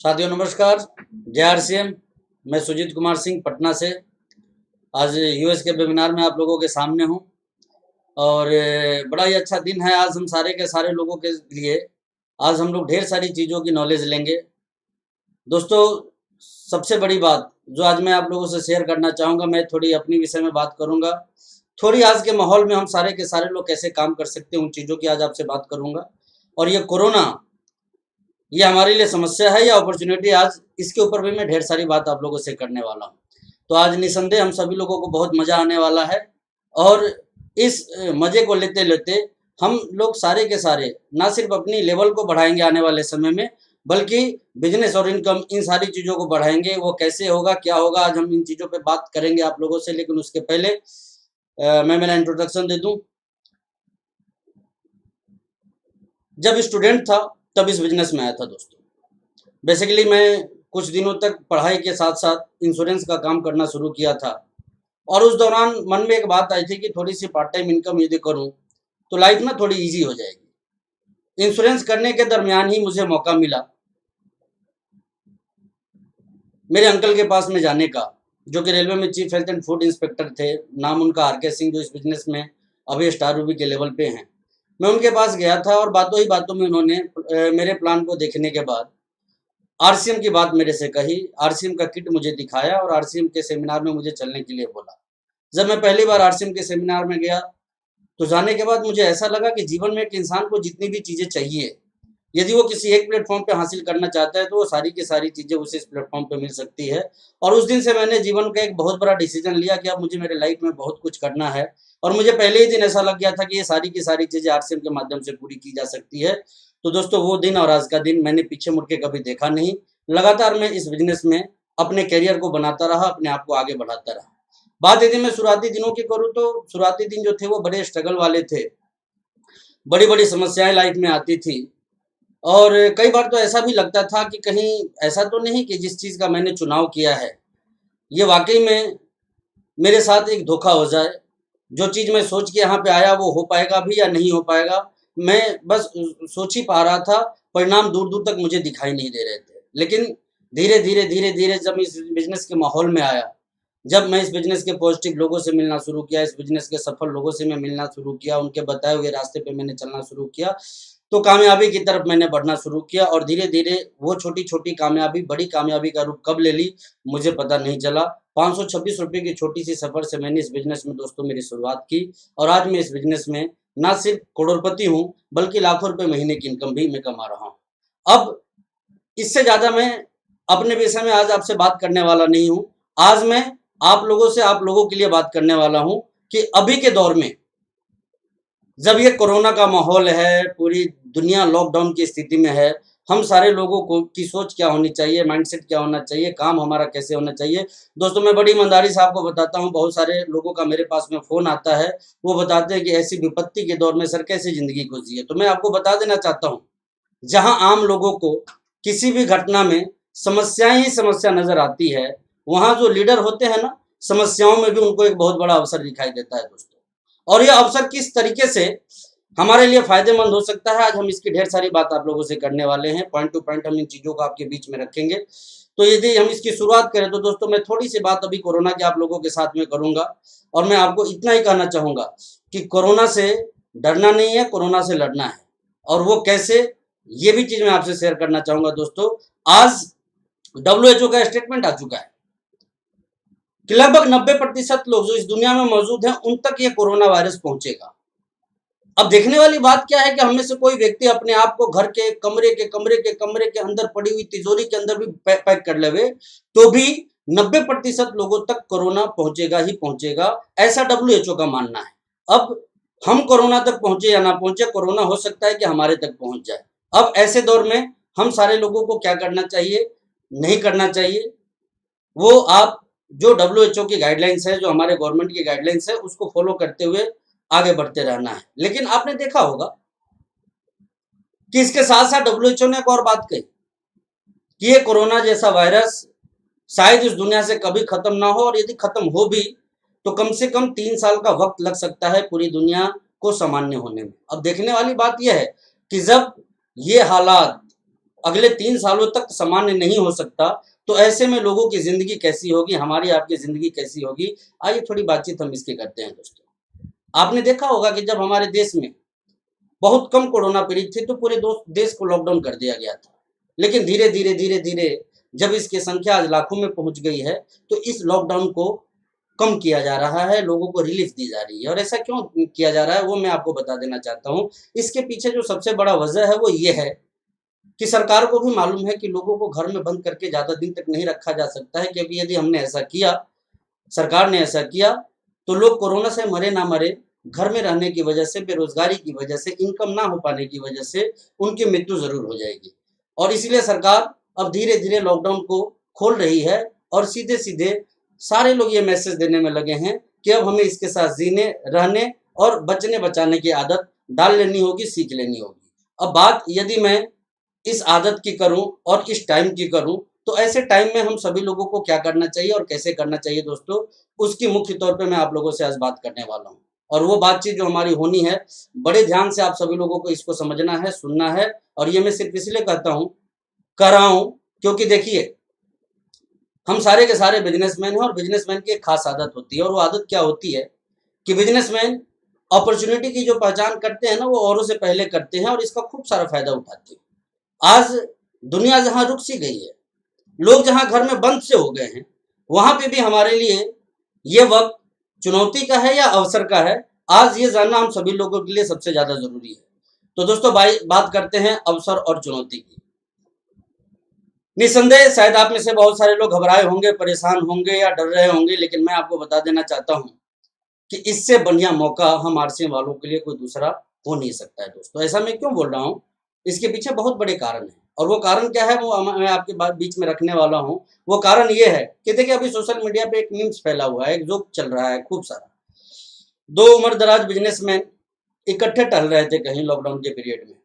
साथियों नमस्कार। जय आरसीएम। मैं सुजीत कुमार सिंह पटना से आज यूएस के वेबिनार में आप लोगों के सामने हूं और बड़ा ही अच्छा दिन है आज हम सारे के सारे लोगों के लिए। आज हम लोग ढेर सारी चीज़ों की नॉलेज लेंगे। दोस्तों, सबसे बड़ी बात जो आज मैं आप लोगों से शेयर करना चाहूँगा, मैं थोड़ी अपनी विषय में बात करूँगा। थोड़ी आज के माहौल में हम सारे के सारे लोग कैसे काम कर सकते हैं उन चीज़ों की आज आपसे बात करूँगा। और ये कोरोना, ये हमारे लिए समस्या है या अपॉर्चुनिटी, आज इसके ऊपर भी मैं ढेर सारी बात आप लोगों से करने वाला हूँ। तो आज निसंदेह हम सभी लोगों को बहुत मज़ा आने वाला है और इस मज़े को लेते लेते हम लोग सारे के सारे ना सिर्फ अपनी लेवल को बढ़ाएंगे आने वाले समय में, बल्कि बिजनेस और इनकम, इन सारी चीज़ों को बढ़ाएंगे। वो कैसे होगा, क्या होगा, आज हम इन चीज़ों पे बात करेंगे आप लोगों से। लेकिन उसके पहले मैं मेरा इंट्रोडक्शन दे दूँ। जब स्टूडेंट था तब इस बिजनेस में आया था दोस्तों। बेसिकली मैं कुछ दिनों तक पढ़ाई के साथ साथ इंश्योरेंस का काम करना शुरू किया था और उस दौरान मन में एक बात आई थी कि थोड़ी सी पार्ट टाइम इनकम यदि करूं तो लाइफ ना थोड़ी इजी हो जाएगी। इंश्योरेंस करने के दरमियान ही मुझे मौका मिला मेरे अंकल के पास में जाने का, जो कि रेलवे में chief health and food inspector थे। नाम उनका आर.के. सिंह, जो इस बिजनेस में अभी स्टार रूबी के लेवल पे हैं। मैं उनके पास गया था और बातों ही बातों में उन्होंने मेरे प्लान को देखने के बाद आरसीएम की बात मेरे से कही। आरसीएम का किट मुझे दिखाया और आरसीएम के सेमिनार में मुझे चलने के लिए बोला। जब मैं पहली बार आरसीएम के सेमिनार में गया तो जाने के बाद मुझे ऐसा लगा कि जीवन में एक इंसान को जितनी भी चीज़ें चाहिए, यदि वो किसी एक प्लेटफॉर्म पे हासिल करना चाहता है तो वो सारी की सारी चीज़ें उसे इस प्लेटफॉर्म पे मिल सकती है। और उस दिन से मैंने जीवन का एक बहुत बड़ा डिसीजन लिया कि अब मुझे मेरे लाइफ में बहुत कुछ करना है। और मुझे पहले ही दिन ऐसा लग गया था कि ये सारी की सारी चीज़ें आरसीएम के माध्यम से पूरी की जा सकती है। तो दोस्तों, वो दिन और आज का दिन मैंने पीछे मुड़ के कभी देखा नहीं। लगातार मैं इस बिजनेस में अपने करियर को बनाता रहा, अपने आप को आगे बढ़ाता रहा। बात यदि मैं शुरुआती दिनों की करूँ तो शुरुआती दिन जो थे वो बड़े स्ट्रगल वाले थे। बड़ी बड़ी समस्याएं लाइफ में आती थी और कई बार तो ऐसा भी लगता था कि कहीं ऐसा तो नहीं कि जिस चीज़ का मैंने चुनाव किया है ये वाकई में मेरे साथ एक धोखा हो जाए। जो चीज़ मैं सोच के यहाँ पे आया वो हो पाएगा भी या नहीं हो पाएगा, मैं बस सोच ही पा रहा था। परिणाम दूर दूर तक मुझे दिखाई नहीं दे रहे थे। लेकिन धीरे धीरे जब इस बिजनेस के माहौल में आया, जब मैं इस बिजनेस के पॉजिटिव लोगों से मिलना शुरू किया, इस बिजनेस के सफल लोगों से मैं मिलना शुरू किया, उनके बताए हुए रास्ते पे मैंने चलना शुरू किया, तो कामयाबी की तरफ मैंने बढ़ना शुरू किया। और धीरे धीरे वो छोटी छोटी कामयाबी बड़ी कामयाबी का रूप कब ले ली मुझे पता नहीं चला। 526 रुपये की छोटी सी सफर से मैंने इस बिजनेस में दोस्तों मेरी शुरुआत की और आज मैं इस बिजनेस में ना सिर्फ करोड़पति हूँ बल्कि लाखों रुपए महीने की इनकम भी मैं कमा रहा हूँ। अब इससे ज़्यादा मैं अपने विषय में आज आपसे बात करने वाला नहीं हूँ। आज मैं आप लोगों से, आप लोगों के लिए बात करने वाला हूँ कि अभी के दौर में जब ये कोरोना का माहौल है, पूरी दुनिया लॉकडाउन की स्थिति में है, हम सारे लोगों को की सोच क्या होनी चाहिए, माइंडसेट क्या होना चाहिए, काम हमारा कैसे होना चाहिए। दोस्तों, मैं बड़ी ईमानदारी से आपको बताता हूँ, बहुत सारे लोगों का मेरे पास में फ़ोन आता है, वो बताते हैं कि ऐसी विपत्ति के दौर में सर कैसे ज़िंदगी को जिए। तो मैं आपको बता देना चाहता हूँ, जहाँ आम लोगों को किसी भी घटना में समस्याएं ही समस्या नज़र आती है, वहाँ जो लीडर होते हैं ना, समस्याओं में भी उनको एक बहुत बड़ा अवसर दिखाई देता है दोस्तों। और यह अवसर किस तरीके से हमारे लिए फायदेमंद हो सकता है, आज हम इसकी ढेर सारी बात आप लोगों से करने वाले हैं। पॉइंट टू पॉइंट हम इन चीज़ों को आपके बीच में रखेंगे। तो यदि हम इसकी शुरुआत करें तो दोस्तों, मैं थोड़ी सी बात अभी कोरोना की आप लोगों के साथ में करूंगा और मैं आपको इतना ही कहना चाहूँगा कि कोरोना से डरना नहीं है, कोरोना से लड़ना है। और वो कैसे, ये भी चीज़ मैं आपसे शेयर करना चाहूँगा दोस्तों। आज WHO का स्टेटमेंट आ चुका है कि लगभग 90% लोग जो इस दुनिया में मौजूद हैं उन तक ये कोरोना वायरस पहुंचेगा। अब देखने वाली बात क्या है कि हम में से कोई व्यक्ति अपने आप को घर के कमरे के अंदर पड़ी हुई तिजोरी के अंदर भी पैक कर लेवे तो भी 90% लोगों तक कोरोना पहुंचेगा ही पहुंचेगा, ऐसा WHO का मानना है। अब हम कोरोना तक पहुंचे या ना पहुंचे, कोरोना हो सकता है कि हमारे तक पहुंच जाए। अब ऐसे दौर में हम सारे लोगों को क्या करना चाहिए, नहीं करना चाहिए, वो आप जो WHO की गाइडलाइंस है, जो हमारे गवर्नमेंट की गाइडलाइंस है, उसको फॉलो करते हुए आगे बढ़ते रहना है। लेकिन आपने देखा होगा कि इसके साथ साथ WHO ने एक और बात कही कि ये कोरोना जैसा वायरस शायद इस दुनिया से कभी खत्म ना हो, और यदि खत्म हो भी तो कम से कम 3 साल का वक्त लग सकता है पूरी दुनिया को सामान्य होने में। अब देखने वाली बात यह है कि जब ये हालात अगले 3 सालों तक सामान्य नहीं हो सकता, तो ऐसे में लोगों की ज़िंदगी कैसी होगी, हमारी आपकी ज़िंदगी कैसी होगी? आइए थोड़ी बातचीत हम इसकी करते हैं दोस्तों। आपने देखा होगा कि जब हमारे देश में बहुत कम कोरोना पीड़ित थे तो पूरे देश को लॉकडाउन कर दिया गया था। लेकिन धीरे-धीरे जब इसकी संख्या आज लाखों में पहुँच गई है, तो इस लॉकडाउन को कम किया जा रहा है, लोगों को रिलीफ दी जा रही है। और ऐसा क्यों किया जा रहा है, वो मैं आपको बता देना चाहता हूँ। इसके पीछे जो सबसे बड़ा वजह है वो ये है कि सरकार को भी मालूम है कि लोगों को घर में बंद करके ज़्यादा दिन तक नहीं रखा जा सकता है, क्योंकि यदि हमने ऐसा किया, सरकार ने ऐसा किया, तो लोग कोरोना से मरे ना मरे, घर में रहने की वजह से, बेरोजगारी की वजह से, इनकम ना हो पाने की वजह से उनकी मृत्यु ज़रूर हो जाएगी। और इसलिए सरकार अब धीरे-धीरे लॉकडाउन को खोल रही है और सीधे-सीधे सारे लोग ये मैसेज देने में लगे हैं कि अब हमें इसके साथ जीने, रहने और बचने-बचाने की आदत डाल लेनी होगी, सीख लेनी होगी। अब बात यदि मैं इस आदत की करूं और इस टाइम की करूं, तो ऐसे टाइम में हम सभी लोगों को क्या करना चाहिए और कैसे करना चाहिए दोस्तों, उसकी मुख्य तौर पे मैं आप लोगों से आज बात करने वाला हूं। और वो बातचीत जो हमारी होनी है, बड़े ध्यान से आप सभी लोगों को इसको समझना है, सुनना है। और ये मैं सिर्फ इसलिए कहता हूं, कर रहा हूं, क्योंकि देखिए, हम सारे के सारे बिजनेसमैन हैं और बिजनेसमैन की एक खास आदत होती है। और वो आदत क्या होती है कि बिजनेसमैन अपॉर्चुनिटी की जो पहचान करते हैं ना, वो औरों से पहले करते हैं और इसका खूब सारा फायदा उठाते हैं। आज दुनिया जहां रुक सी गई है, लोग जहां घर में बंद से हो गए हैं, वहां पे भी हमारे लिए ये वक्त चुनौती का है या अवसर का है, आज ये जानना हम सभी लोगों के लिए सबसे ज्यादा जरूरी है। तो दोस्तों बात करते हैं अवसर और चुनौती की। निसंदेह शायद आप में से बहुत सारे लोग घबराए होंगे, परेशान होंगे या डर रहे होंगे, लेकिन मैं आपको बता देना चाहता हूं कि इससे बढ़िया मौका हम आरसीएम वालों के लिए कोई दूसरा हो नहीं सकता है दोस्तों। ऐसा मैं क्यों बोल रहा हूं? इसके पीछे बहुत बड़े कारण हैं और वो कारण क्या है वो मैं आपके बीच में रखने वाला हूं। वो कारण ये है कि देखिए, अभी सोशल मीडिया पे एक मीम्स फैला हुआ है, एक जोक चल रहा है खूब सारा। 2 उम्रदराज बिजनेसमैन इकट्ठे टहल रहे थे कहीं लॉकडाउन के पीरियड में।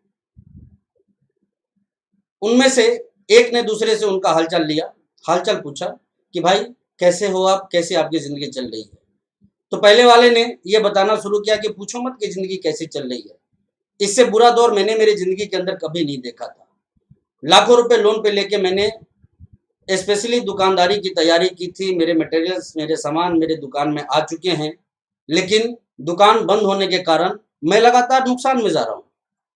उनमें से एक ने दूसरे से उनका हालचाल लिया, हालचाल पूछा कि भाई कैसे हो आप, कैसे आपकी जिंदगी चल रही है। तो पहले वाले ने यह बताना शुरू किया कि पूछो मत कि जिंदगी कैसी चल रही है, इससे बुरा दौर मैंने मेरी जिंदगी के अंदर कभी नहीं देखा था। लाखों रुपए लोन पे लेके मैंने स्पेशली दुकानदारी की तैयारी की थी, मेरे मटेरियल्स, मेरे सामान मेरे दुकान में आ चुके हैं, लेकिन दुकान बंद होने के कारण मैं लगातार नुकसान में जा रहा हूँ।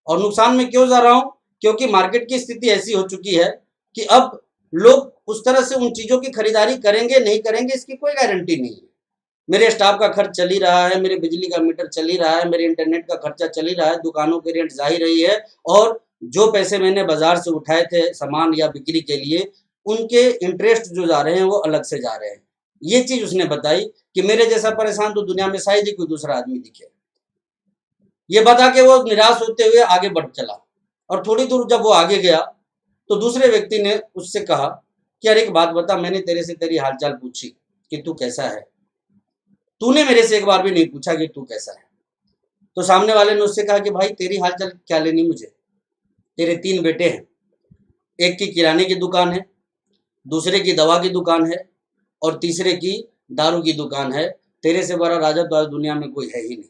और नुकसान में क्यों जा रहा हूँ? क्योंकि मार्केट की स्थिति ऐसी हो चुकी है कि अब लोग उस तरह से उन चीज़ों की खरीदारी करेंगे नहीं करेंगे, इसकी कोई गारंटी नहीं है। मेरे स्टाफ का खर्च चल ही रहा है, मेरे बिजली का मीटर चल ही रहा है, मेरे इंटरनेट का खर्चा चल ही रहा है, दुकानों की रेंट जा ही रही है, और जो पैसे मैंने बाजार से उठाए थे सामान या बिक्री के लिए, उनके इंटरेस्ट जो जा रहे हैं वो अलग से जा रहे हैं। ये चीज उसने बताई कि मेरे जैसा परेशान तो दुनिया में शायद ही कोई दूसरा आदमी दिखे। ये बता के वो निराश होते हुए आगे बढ़ चला और थोड़ी दूर जब वो आगे गया तो दूसरे व्यक्ति ने उससे कहा कि यार एक बात बता, मैंने तेरे से तेरी हालचाल पूछी कि तू कैसा है, तूने मेरे से एक बार भी नहीं पूछा कि तू कैसा है। तो सामने वाले ने उससे कहा कि भाई तेरी हालचाल क्या लेनी मुझे, तेरे 3 बेटे हैं, एक की किराने की दुकान है, दूसरे की दवा की दुकान है और तीसरे की दारू की दुकान है। तेरे से बड़ा राजा तो आज दुनिया में कोई है ही नहीं।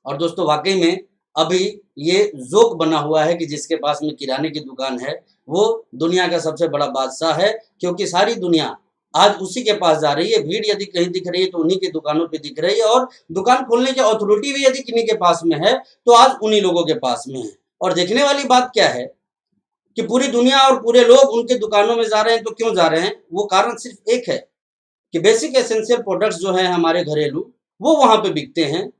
और दोस्तों वाकई में अभी ये जोक बना हुआ है कि जिसके पास में किराने की दुकान है वो दुनिया का सबसे बड़ा बादशाह है, क्योंकि सारी दुनिया आज उसी के पास जा रही है। भीड़ यदि कहीं दिख रही है तो उन्हीं की दुकानों पे दिख रही है, और दुकान खोलने की अथॉरिटी भी यदि किन्हीं के पास में है तो आज उन्हीं लोगों के पास में है। और देखने वाली बात क्या है कि पूरी दुनिया और पूरे लोग उनके दुकानों में जा रहे हैं। तो क्यों जा रहे हैं? वो कारण सिर्फ एक है कि बेसिक एसेंशियल प्रोडक्ट्स जो हैं हमारे घरेलू, वो वहां पे बिकते हैं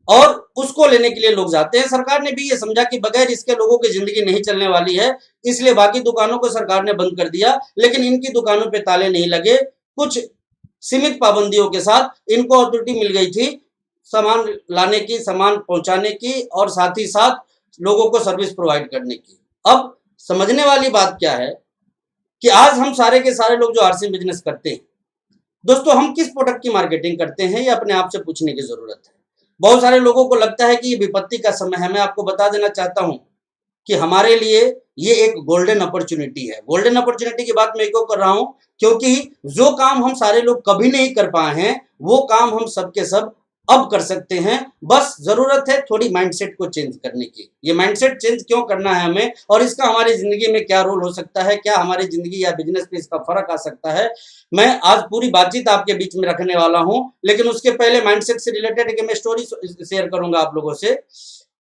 और उसको लेने के लिए लोग जाते हैं। सरकार ने भी ये समझा कि बगैर इसके लोगों की जिंदगी नहीं चलने वाली है, इसलिए बाकी दुकानों को सरकार ने बंद कर दिया, लेकिन इनकी दुकानों पे ताले नहीं लगे। कुछ सीमित पाबंदियों के साथ इनको अथॉरिटी मिल गई थी सामान लाने की, सामान पहुंचाने की और साथ ही साथ लोगों को सर्विस प्रोवाइड करने की। अब समझने वाली बात क्या है कि आज हम सारे के सारे लोग जो आरसी बिजनेस करते हैं दोस्तों, हम किस प्रोडक्ट की मार्केटिंग करते हैं ये अपने आप से पूछने की जरूरत है। बहुत सारे लोगों को लगता है कि ये विपत्ति का समय है। मैं आपको बता देना चाहता हूं कि हमारे लिए ये एक गोल्डन अपॉर्चुनिटी है। गोल्डन अपॉर्चुनिटी की बात मैं क्यों कर रहा हूं? क्योंकि जो काम हम सारे लोग कभी नहीं कर पाए हैं वो काम हम सब के सब अब कर सकते हैं। बस जरूरत है थोड़ी माइंडसेट को चेंज करने की। ये माइंडसेट चेंज क्यों करना है हमें, और इसका हमारी जिंदगी में क्या रोल हो सकता है, क्या हमारी जिंदगी या बिजनेस पे इसका फर्क आ सकता है, मैं आज पूरी बातचीत आपके बीच में रखने वाला हूं। लेकिन उसके पहले माइंडसेट से रिलेटेड एक मैं स्टोरी शेयर करूंगा आप लोगों से।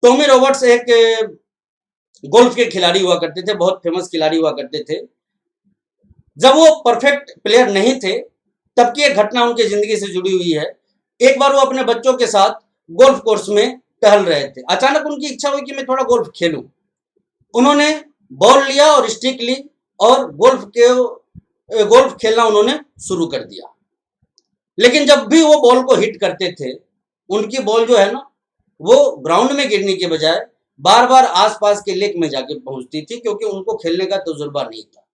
टॉमी रॉबर्ट्स एक गोल्फ के खिलाड़ी हुआ करते थे, बहुत फेमस खिलाड़ी हुआ करते थे। जब वो परफेक्ट प्लेयर नहीं थे तब की एक घटना उनकी जिंदगी से जुड़ी हुई है। एक बार वो अपने बच्चों के साथ गोल्फ कोर्स में टहल रहे थे। अचानक उनकी इच्छा हुई कि मैं थोड़ा गोल्फ खेलूं। उन्होंने बॉल लिया और स्टिक ली और गोल्फ खेलना उन्होंने शुरू कर दिया। लेकिन जब भी वो बॉल को हिट करते थे, उनकी बॉल जो है ना, वो ग्राउंड में गिरने के बजाय बार बार आसपास के लेक में जाके पहुंचती थी, क्योंकि उनको खेलने का तजुर्बा नहीं था।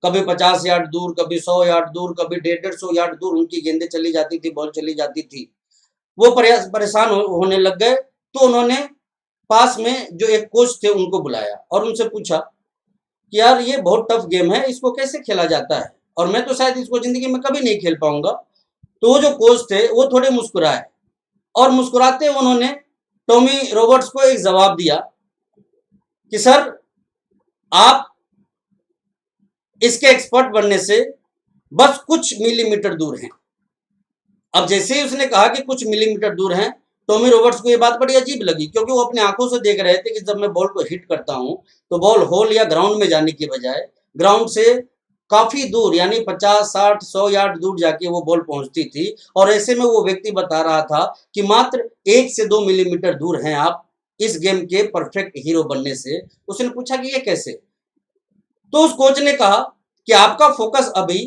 कभी 50 यार्ड दूर, कभी 100 यार्ड दूर, कभी 150 यार्ड दूर उनकी गेंदें चली जाती थी, बॉल चली जाती थी। वो परेशान होने लग गए। तो उन्होंने पास में जो एक कोच थे उनको बुलाया और उनसे पूछा कि यार ये बहुत टफ गेम है, इसको कैसे खेला जाता है, और मैं तो शायद इसको जिंदगी में कभी नहीं खेल पाऊंगा। तो वो जो कोच थे वो थोड़े मुस्कुराए और मुस्कुराते उन्होंने टॉमी रॉबर्ट्स को एक जवाब दिया कि सर, आप इसके एक्सपर्ट बनने से बस कुछ मिलीमीटर दूर हैं। अब जैसे ही उसने कहा कि कुछ मिलीमीटर दूर हैं, टॉमी रॉबर्ट्स को ये बात बड़ी अजीब लगी, क्योंकि वो अपने आंखों से देख रहे थे कि जब मैं बॉल को हिट करता हूं तो बॉल होल या ग्राउंड में जाने की बजाय ग्राउंड से काफी दूर, यानी 50, 60, 100 यार्ड दूर जाके वो बॉल पहुंचती थी। और ऐसे में वो व्यक्ति बता रहा था कि मात्र 1 से 2 मिलीमीटर दूर हैं आप इस गेम के परफेक्ट हीरो बनने से। उसने पूछा कि ये कैसे? तो उस कोच ने कहा कि आपका फोकस अभी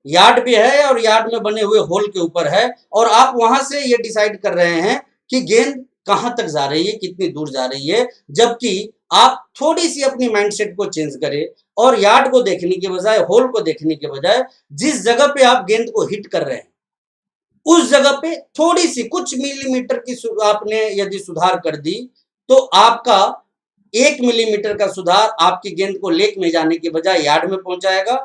यार्ड पे है और यार्ड में बने हुए होल के ऊपर है, और आप वहां से ये डिसाइड कर रहे हैं कि गेंद कहां तक जा रही है, कितनी दूर जा रही है। जबकि आप थोड़ी सी अपनी माइंडसेट को चेंज करें और यार्ड को देखने के बजाय, होल को देखने के बजाय, जिस जगह पे आप गेंद को हिट कर रहे हैं उस जगह पे थोड़ी सी कुछ मिलीमीटर की आपने यदि सुधार कर दी, तो आपका 1 मिलीमीटर का सुधार आपकी गेंद को लेक में जाने के बजाय यार्ड में पहुंचाएगा।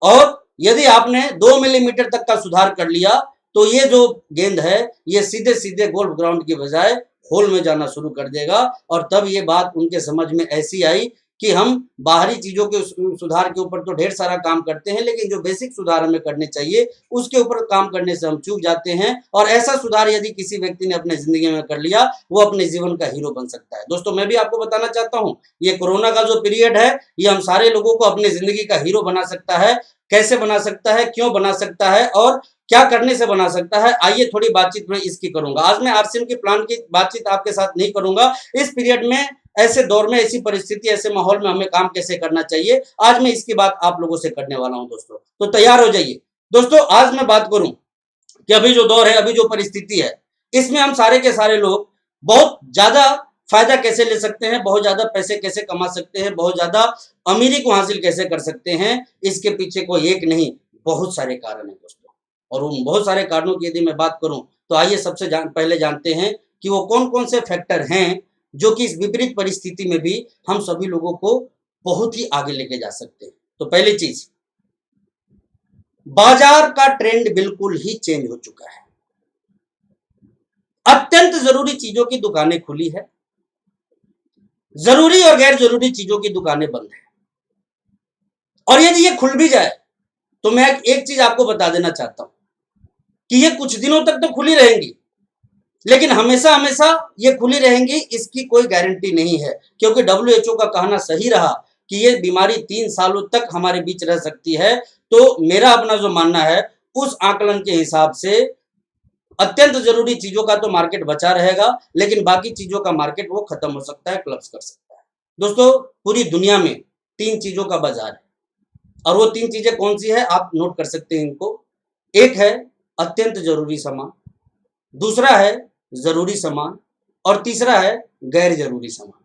और यदि आपने 2 मिलीमीटर तक का सुधार कर लिया तो ये जो गेंद है ये सीधे सीधे गोल्फ ग्राउंड के बजाय होल में जाना शुरू कर देगा। और तब ये बात उनके समझ में ऐसी आई कि हम बाहरी चीजों के सुधार के ऊपर तो ढेर सारा काम करते हैं, लेकिन जो बेसिक सुधार हमें करने चाहिए उसके ऊपर काम करने से हम चूक जाते हैं। और ऐसा सुधार यदि किसी व्यक्ति ने अपने जिंदगी में कर लिया, वो अपने जीवन का हीरो बन सकता है। दोस्तों, मैं भी आपको बताना चाहता हूं, ये कोरोना का जो पीरियड है ये हम सारे लोगों को अपने जिंदगी का हीरो बना सकता है। कैसे बना सकता है, क्यों बना सकता है और क्या करने से बना सकता है, आइए थोड़ी बातचीत मैं इसकी करूंगा। आज मैं आरसीएम के प्लान की बातचीत आपके साथ नहीं करूंगा। इस पीरियड में, ऐसे दौर में, ऐसी परिस्थिति, ऐसे माहौल में हमें काम कैसे करना चाहिए, आज मैं इसकी बात आप लोगों से करने वाला हूं। दोस्तों, तो तैयार हो जाइए। दोस्तों, आज मैं बात करूं कि अभी जो दौर है, अभी जो परिस्थिति है, इसमें हम सारे के सारे लोग बहुत ज्यादा फायदा कैसे ले सकते हैं, बहुत ज्यादा पैसे कैसे कमा सकते हैं, बहुत ज्यादा अमीरी को हासिल कैसे कर सकते हैं, इसके पीछे कोई एक नहीं, बहुत सारे कारण हैं दोस्तों। और उन बहुत सारे कारणों की यदि मैं बात करूं तो आइए सबसे पहले जानते हैं कि वो कौन कौन से फैक्टर हैं जो कि इस विपरीत परिस्थिति में भी हम सभी लोगों को बहुत ही आगे लेके जा सकते हैं। तो पहली चीज, बाजार का ट्रेंड बिल्कुल ही चेंज हो चुका है। अत्यंत जरूरी चीजों की दुकानें खुली है, जरूरी और गैर जरूरी चीजों की दुकानें बंद है। और यदि ये खुल भी जाए तो मैं एक चीज आपको बता देना चाहता हूं कि ये कुछ दिनों तक तो खुली रहेंगी, लेकिन हमेशा हमेशा ये खुली रहेंगी इसकी कोई गारंटी नहीं है। क्योंकि WHO का कहना सही रहा कि ये बीमारी 3 सालों तक हमारे बीच रह सकती है। तो मेरा अपना जो मानना है, उस आकलन के हिसाब से अत्यंत जरूरी चीजों का तो मार्केट बचा रहेगा, लेकिन बाकी चीजों का मार्केट वो खत्म हो सकता है, क्लब्स कर सकता है। दोस्तों, पूरी दुनिया में 3 चीजों का बाजार है, और वो 3 चीजें कौन सी है आप नोट कर सकते हैं इनको। एक है अत्यंत जरूरी सामान, दूसरा है जरूरी सामान, और तीसरा है गैर जरूरी सामान।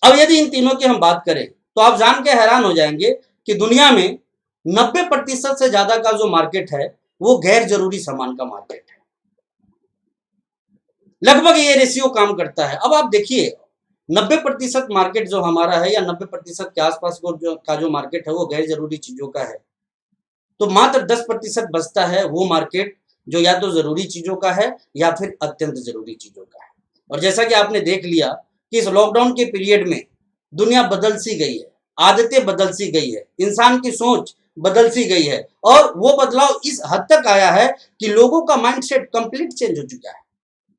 अब यदि इन तीनों की हम बात करें तो आप जान के हैरान हो जाएंगे कि दुनिया में 90% से ज्यादा का जो मार्केट है वो गैर जरूरी सामान का मार्केट है। लगभग ये रेशियो काम करता है। अब आप देखिए, 90% मार्केट जो हमारा है, या 90% के आसपास का जो मार्केट है वो गैर जरूरी चीजों का है, तो मात्र 10% बचता है वो मार्केट जो या तो जरूरी चीजों का है या फिर अत्यंत जरूरी चीजों का है। और जैसा कि आपने देख लिया कि इस लॉकडाउन के पीरियड में दुनिया बदल सी गई है, आदतें बदल सी गई है, इंसान की सोच बदल सी गई है, और वो बदलाव इस हद तक आया है कि लोगों का माइंडसेट कंप्लीट चेंज हो चुका है।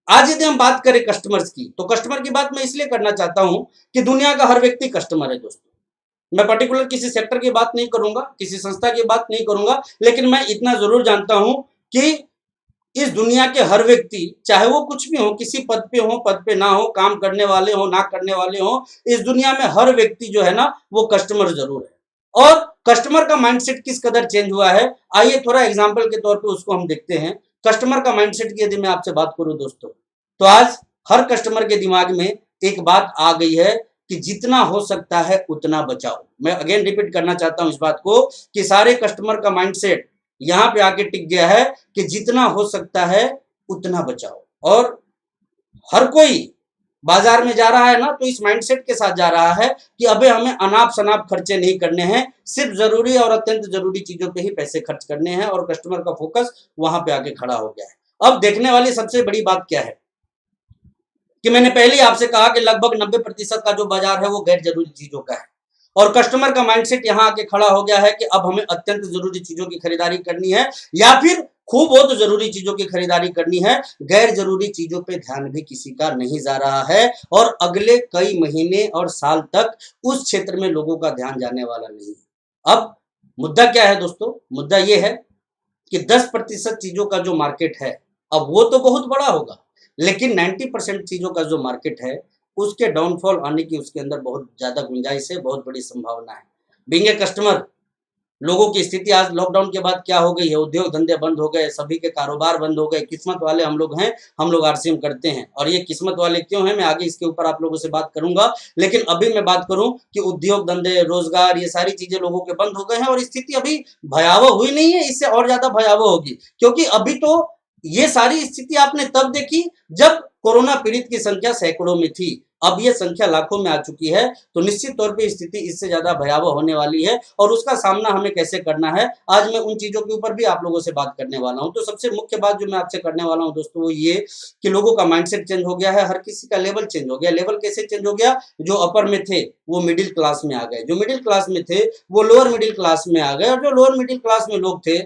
आज यदि हम बात करें कस्टमर्स की, तो कस्टमर की बात मैं इसलिए करना चाहता हूं कि दुनिया का हर व्यक्ति कस्टमर है दोस्तों। मैं पर्टिकुलर किसी सेक्टर की बात नहीं करूंगा, किसी संस्था की बात नहीं करूंगा, लेकिन मैं इतना जरूर जानता हूं कि इस दुनिया के हर व्यक्ति, चाहे वो कुछ भी हो, किसी पद पे ना हो, काम करने वाले हो, ना करने वाले हो, इस दुनिया में हर व्यक्ति जो है ना वो कस्टमर जरूर है। और कस्टमर का माइंडसेट किस कदर चेंज हुआ है, आइए थोड़ा एग्जांपल के तौर पे उसको हम देखते हैं। कस्टमर का माइंडसेट की यदि मैं आपसे बात करूं दोस्तों, तो आज हर कस्टमर के दिमाग में एक बात आ गई है कि जितना हो सकता है उतना बचाओ। मैं अगेन रिपीट करना चाहता हूं इस बात को कि सारे कस्टमर का माइंडसेट यहां पे आके टिक गया है कि जितना हो सकता है उतना बचाओ। और हर कोई बाजार में जा रहा है ना, तो इस माइंडसेट के साथ जा रहा है कि अबे हमें अनाप शनाप खर्चे नहीं करने हैं, सिर्फ जरूरी और अत्यंत जरूरी चीजों पे ही पैसे खर्च करने हैं, और कस्टमर का फोकस वहां पे आके खड़ा हो गया है। अब देखने वाली सबसे बड़ी बात क्या है कि मैंने पहले ही आपसे कहा कि लगभग 90% का जो बाजार है वो गैर जरूरी चीजों का है, और कस्टमर का माइंडसेट यहां आके खड़ा हो गया है कि अब हमें अत्यंत जरूरी चीजों की खरीदारी करनी है, या फिर खूब बहुत जरूरी चीजों की खरीदारी करनी है। गैर जरूरी चीजों पे ध्यान भी किसी का नहीं जा रहा है, और अगले कई महीने और साल तक उस क्षेत्र में लोगों का ध्यान जाने वाला नहीं है। अब मुद्दा क्या है दोस्तों, मुद्दा यह है कि 10% चीजों का जो मार्केट है, अब वो तो बहुत बड़ा होगा, लेकिन 90% चीजों का जो मार्केट है उसके डाउनफॉल आने की उसके अंदर बहुत ज्यादा गुंजाइश है, बहुत बड़ी संभावना है। बीइंग ए कस्टमर, लोगों की स्थिति आज लॉकडाउन के बाद क्या हो गई है, उद्योग धंधे बंद हो गए, सभी के कारोबार बंद हो गए। किस्मत वाले हम लोग हैं, हम लोग आरसीएम करते हैं, और ये किस्मत वाले क्यों हैं मैं आगे इसके ऊपर आप लोगों से बात करूंगा। लेकिन अभी मैं बात करूं कि उद्योग धंधे, रोजगार, ये सारी चीजें लोगों के बंद हो गए हैं, और स्थिति अभी भयावह हुई नहीं है, इससे और ज्यादा भयावह होगी। क्योंकि अभी तो ये सारी स्थिति आपने तब देखी जब कोरोना पीड़ित की संख्या सैकड़ों में थी, अब ये संख्या लाखों में आ चुकी है, तो निश्चित तौर पे स्थिति इससे ज्यादा भयावह होने वाली है, और उसका सामना हमें कैसे करना है आज मैं उन चीजों के ऊपर भी आप लोगों से बात करने वाला हूं। तो सबसे मुख्य बात जो मैं आपसे करने वाला हूं दोस्तों वो ये कि लोगों का माइंडसेट चेंज हो गया है, हर किसी का लेवल चेंज हो गया। लेवल कैसे चेंज हो गया, जो अपर में थे वो मिडिल क्लास में आ गए, जो मिडिल क्लास में थे वो लोअर मिडिल क्लास में आ गए, और जो लोअर मिडिल क्लास में लोग थे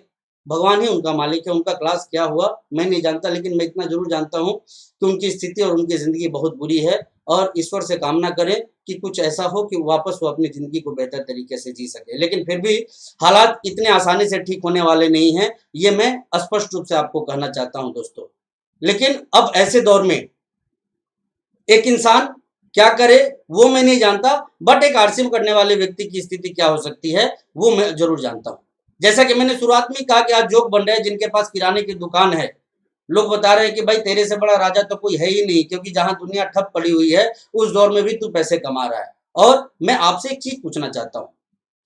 भगवान ही उनका मालिक है, उनका क्लास क्या हुआ मैं नहीं जानता, लेकिन मैं इतना जरूर जानता हूं कि उनकी स्थिति और उनकी जिंदगी बहुत बुरी है, और ईश्वर से कामना करें कि कुछ ऐसा हो कि वापस वो अपनी जिंदगी को बेहतर तरीके से जी सके। लेकिन फिर भी हालात इतने आसानी से ठीक होने वाले नहीं हैं, ये मैं स्पष्ट रूप से आपको कहना चाहता हूं दोस्तों। लेकिन अब ऐसे दौर में एक इंसान क्या करे वो मैं नहीं जानता, बट एक आरसीएम करने वाले व्यक्ति की स्थिति क्या हो सकती है वो मैं जरूर जानता हूं। जैसा कि मैंने शुरुआत में कहा कि आज जोक बन रहे हैं जिनके पास किराने की दुकान है, लोग बता रहे हैं कि भाई तेरे से बड़ा राजा तो कोई है ही नहीं, क्योंकि जहां दुनिया ठप पड़ी हुई है उस दौर में भी तू पैसे कमा रहा है। और मैं आपसे एक चीज पूछना चाहता हूं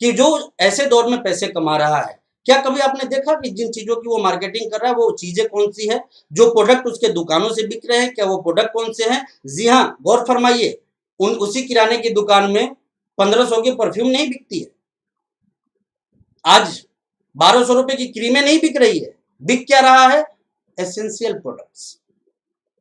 कि जो ऐसे दौर में पैसे कमा रहा है, क्या कभी आपने देखा कि जिन चीजों की वो मार्केटिंग कर रहा है वो चीजें कौन सी है, जो प्रोडक्ट उसके दुकानों से बिक रहे हैं क्या वो प्रोडक्ट कौन से हैं? जी हाँ, गौर फरमाइए, उसी किराने की दुकान में 1500 की परफ्यूम नहीं बिकती है, आज 1200 रुपए की क्रीमें नहीं बिक रही है। बिक क्या रहा है? एसेंशियल प्रोडक्ट्स,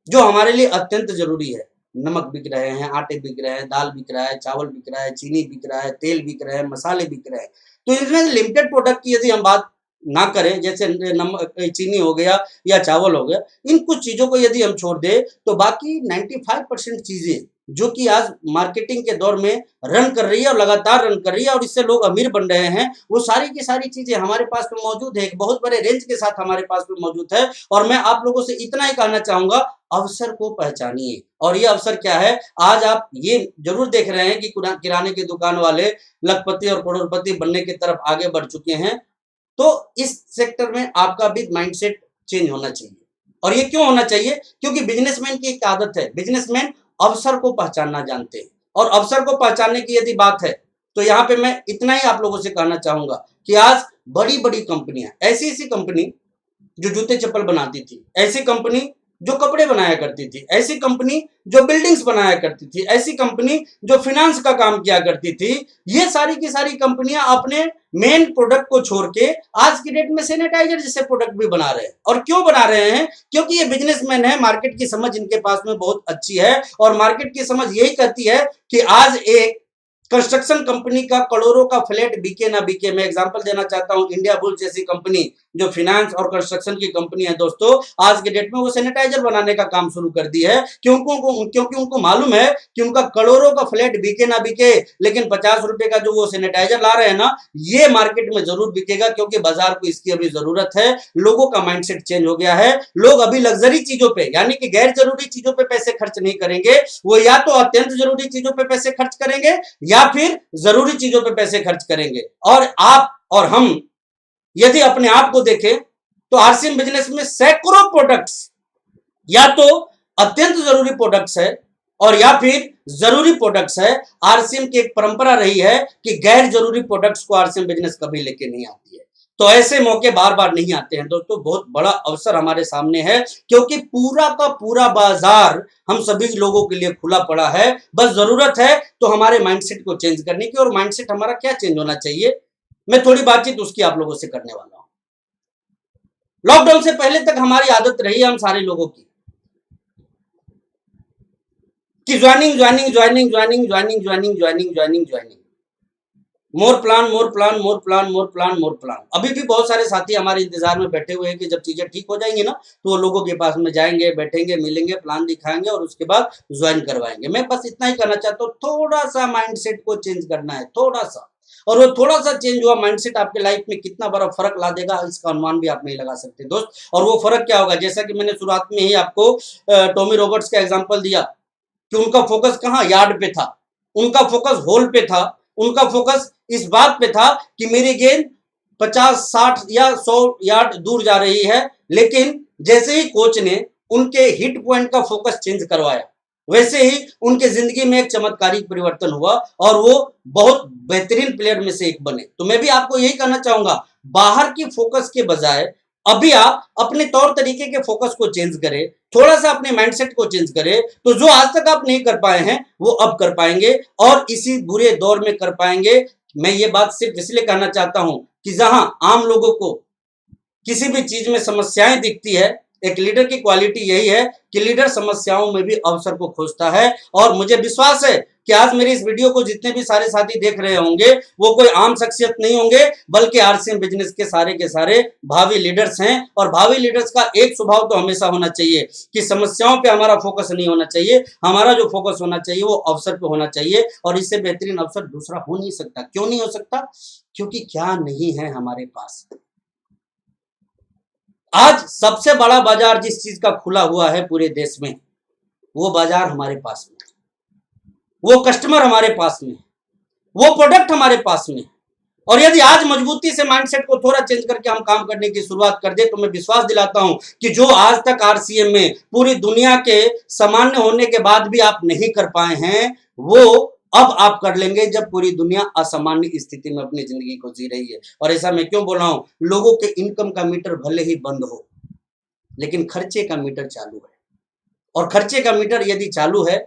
जो हमारे लिए अत्यंत जरूरी है। नमक बिक रहे हैं, आटे बिक रहे हैं, दाल बिक रहा है, चावल बिक रहा है, चीनी बिक रहा है, तेल बिक रहे हैं, मसाले बिक रहे हैं। तो इसमें लिमिटेड प्रोडक्ट की यदि हम बात ना करें, जैसे नमक, चीनी हो गया या चावल हो गया, इन कुछ चीजों को यदि हम छोड़ दें तो बाकी 95% चीजें जो कि आज मार्केटिंग के दौर में रन कर रही है और लगातार रन कर रही है और इससे लोग अमीर बन रहे हैं, वो सारी की सारी चीजें हमारे पास में मौजूद है, एक बहुत बड़े रेंज के साथ हमारे पास में मौजूद है। और मैं आप लोगों से इतना ही कहना चाहूंगा, अवसर को पहचानिए। और ये अवसर क्या है, आज आप ये जरूर देख रहे हैं कि किराने की दुकान वाले लखपति और करोड़पति बनने की तरफ आगे बढ़ चुके हैं, तो इस सेक्टर में आपका भी माइंडसेट चेंज होना चाहिए। और ये क्यों होना चाहिए? क्योंकि बिजनेसमैन की एक आदत है, बिजनेसमैन अवसर को पहचानना जानते हैं, और अवसर को पहचानने की यदि बात है तो यहाँ पे मैं इतना ही आप लोगों से कहना चाहूंगा कि आज बड़ी बड़ी कंपनियां, ऐसी ऐसी कंपनी जो जूते चप्पल बनाती थी, ऐसी कंपनी जो कपड़े बनाया करती थी, ऐसी कंपनी जो बिल्डिंग्स बनाया करती थी, ऐसी कंपनी जो फिनेंस का काम किया करती थी, ये सारी की सारी कंपनियां अपने मेन प्रोडक्ट को छोड़ के आज की डेट में सैनिटाइजर जैसे प्रोडक्ट भी बना रहे हैं। और क्यों बना रहे हैं? क्योंकि ये बिजनेसमैन है, मार्केट की समझ इनके पास में बहुत अच्छी है और मार्केट की समझ यही कहती है कि आज एक कंस्ट्रक्शन कंपनी का करोड़ों का फ्लैट बिके ना बिके। मैं एग्जांपल देना चाहता हूं, इंडिया बुल्स जैसी कंपनी जो फाइनेंस और कंस्ट्रक्शन की कंपनी है दोस्तों, आज के डेट में वो सैनिटाइजर बनाने का काम शुरू कर दी है। क्योंकि उनको मालूम है कि उनका करोड़ों का फ्लैट बिके ना बिके, लेकिन 50 रुपए का जो वो सैनिटाइजर ला रहे हैं ना, ये मार्केट में जरूर बिकेगा, क्योंकि बाजार को इसकी अभी जरूरत है। लोगों का माइंडसेट चेंज हो गया है। लोग अभी लग्जरी चीजों पे, यानी कि गैर जरूरी चीजों पे पैसे खर्च नहीं करेंगे, वो या तो अत्यंत जरूरी चीजों पे पैसे खर्च करेंगे या फिर जरूरी चीजों पे पैसे खर्च करेंगे। और आप और हम यदि अपने आप को देखें तो आरसीएम बिजनेस में सैकड़ों प्रोडक्ट्स या तो अत्यंत जरूरी प्रोडक्ट्स है और या फिर जरूरी प्रोडक्ट्स है। आरसीएम की एक परंपरा रही है कि गैर जरूरी प्रोडक्ट्स को आरसीएम बिजनेस कभी लेके नहीं आती है। तो ऐसे मौके बार बार नहीं आते हैं दोस्तों। बहुत बड़ा अवसर हमारे सामने है, क्योंकि पूरा का पूरा बाजार हम सभी लोगों के लिए खुला पड़ा है। बस जरूरत है तो हमारे माइंडसेट को चेंज करने की। और माइंडसेट हमारा क्या चेंज होना चाहिए, मैं थोड़ी बातचीत उसकी आप लोगों से करने वाला हूं। लॉकडाउन से पहले तक हमारी आदत रही है हम सारे लोगों की कि joining joining joining joining joining joining joining joining joining, more plan more plan more plan more plan more plan. अभी भी बहुत सारे साथी हमारे इंतजार में बैठे हुए हैं कि जब चीजें ठीक हो जाएंगी ना, तो वो लोगों के पास में जाएंगे, बैठेंगे, मिलेंगे, प्लान दिखाएंगे और उसके बाद ज्वाइन करवाएंगे। मैं बस इतना ही कहना चाहता हूँ, थोड़ा सा माइंडसेट को चेंज करना है, थोड़ा सा। और वो थोड़ा सा चेंज हुआ माइंडसेट आपके लाइफ में कितना बड़ा फर्क ला देगा, इसका अनुमान भी आप नहीं लगा सकते दोस्त। और वो फर्क क्या होगा, जैसा कि मैंने शुरुआत में ही आपको टॉमी रॉबर्ट्स का एग्जांपल दिया कि उनका फोकस कहाँ, यार्ड पे था, उनका फोकस होल पे था, उनका फोकस इस बात पे था कि मेरी गेंद 50, 60 या 100 यार्ड दूर जा रही है। लेकिन जैसे ही कोच ने उनके हिट पॉइंट का फोकस चेंज करवाया, वैसे ही उनके जिंदगी में एक चमत्कारिक परिवर्तन हुआ और वो बहुत बेहतरीन प्लेयर में से एक बने। तो मैं भी आपको यही कहना चाहूंगा, बाहर की फोकस के बजाय अभी आप अपने तौर तरीके के फोकस को चेंज करें, थोड़ा सा अपने माइंडसेट को चेंज करें, तो जो आज तक आप नहीं कर पाए हैं वो अब कर पाएंगे और इसी बुरे दौर में कर पाएंगे। मैं ये बात सिर्फ इसलिए कहना चाहता हूं कि जहां आम लोगों को किसी भी चीज में समस्याएं दिखती है, एक लीडर की क्वालिटी यही है कि लीडर समस्याओं में भी अवसर को खोजता है। और मुझे विश्वास है कि आज मेरी इस वीडियो को जितने भी सारे साथी देख रहे होंगे वो कोई आम शख्सियत नहीं होंगे, बल्कि आरसीएम बिजनेस के सारे भावी लीडर्स हैं। और भावी लीडर्स का एक स्वभाव तो हमेशा होना चाहिए कि समस्याओं पे हमारा फोकस नहीं होना चाहिए, हमारा जो फोकस होना चाहिए वो अवसर पे होना चाहिए। और इससे बेहतरीन अवसर दूसरा हो नहीं सकता। क्यों नहीं हो सकता? क्योंकि क्या नहीं है हमारे पास। आज सबसे बड़ा बाजार जिस चीज का खुला हुआ है पूरे देश में, वो बाजार हमारे पास में, वो कस्टमर हमारे पास में, वो प्रोडक्ट हमारे पास में। और यदि आज मजबूती से माइंडसेट को थोड़ा चेंज करके हम काम करने की शुरुआत कर दे, तो मैं विश्वास दिलाता हूं कि जो आज तक आरसीएम में पूरी दुनिया के सामान्य होने के बाद भी आप नहीं कर पाए हैं, वो अब आप कर लेंगे जब पूरी दुनिया असामान्य स्थिति में अपनी जिंदगी को जी रही है। और ऐसा मैं क्यों बोल रहा हूं? लोगों के इनकम का मीटर भले ही बंद हो, लेकिन खर्चे का मीटर चालू है। और खर्चे का मीटर यदि चालू है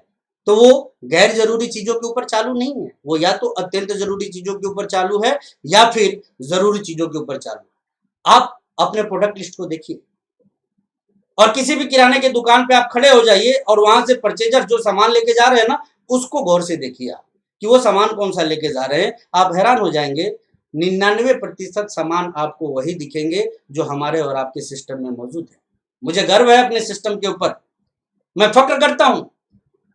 तो वो गैर जरूरी चीजों के ऊपर चालू नहीं है, वो या तो अत्यंत जरूरी चीजों के ऊपर चालू है या फिर जरूरी चीजों के ऊपर चालू है। आप अपने प्रोडक्ट लिस्ट को देखिए और किसी भी किराने की दुकान पे आप खड़े हो जाइए और वहां से परचेजर जो सामान लेके जा रहे हैं ना, उसको गौर से देखिए आप कि वो सामान कौन सा लेके जा रहे हैं। आप हैरान हो जाएंगे, 99% सामान आपको वही दिखेंगे जो हमारे और आपके सिस्टम में मौजूद है। मुझे गर्व है अपने सिस्टम के ऊपर, मैं फक्र करता हूं।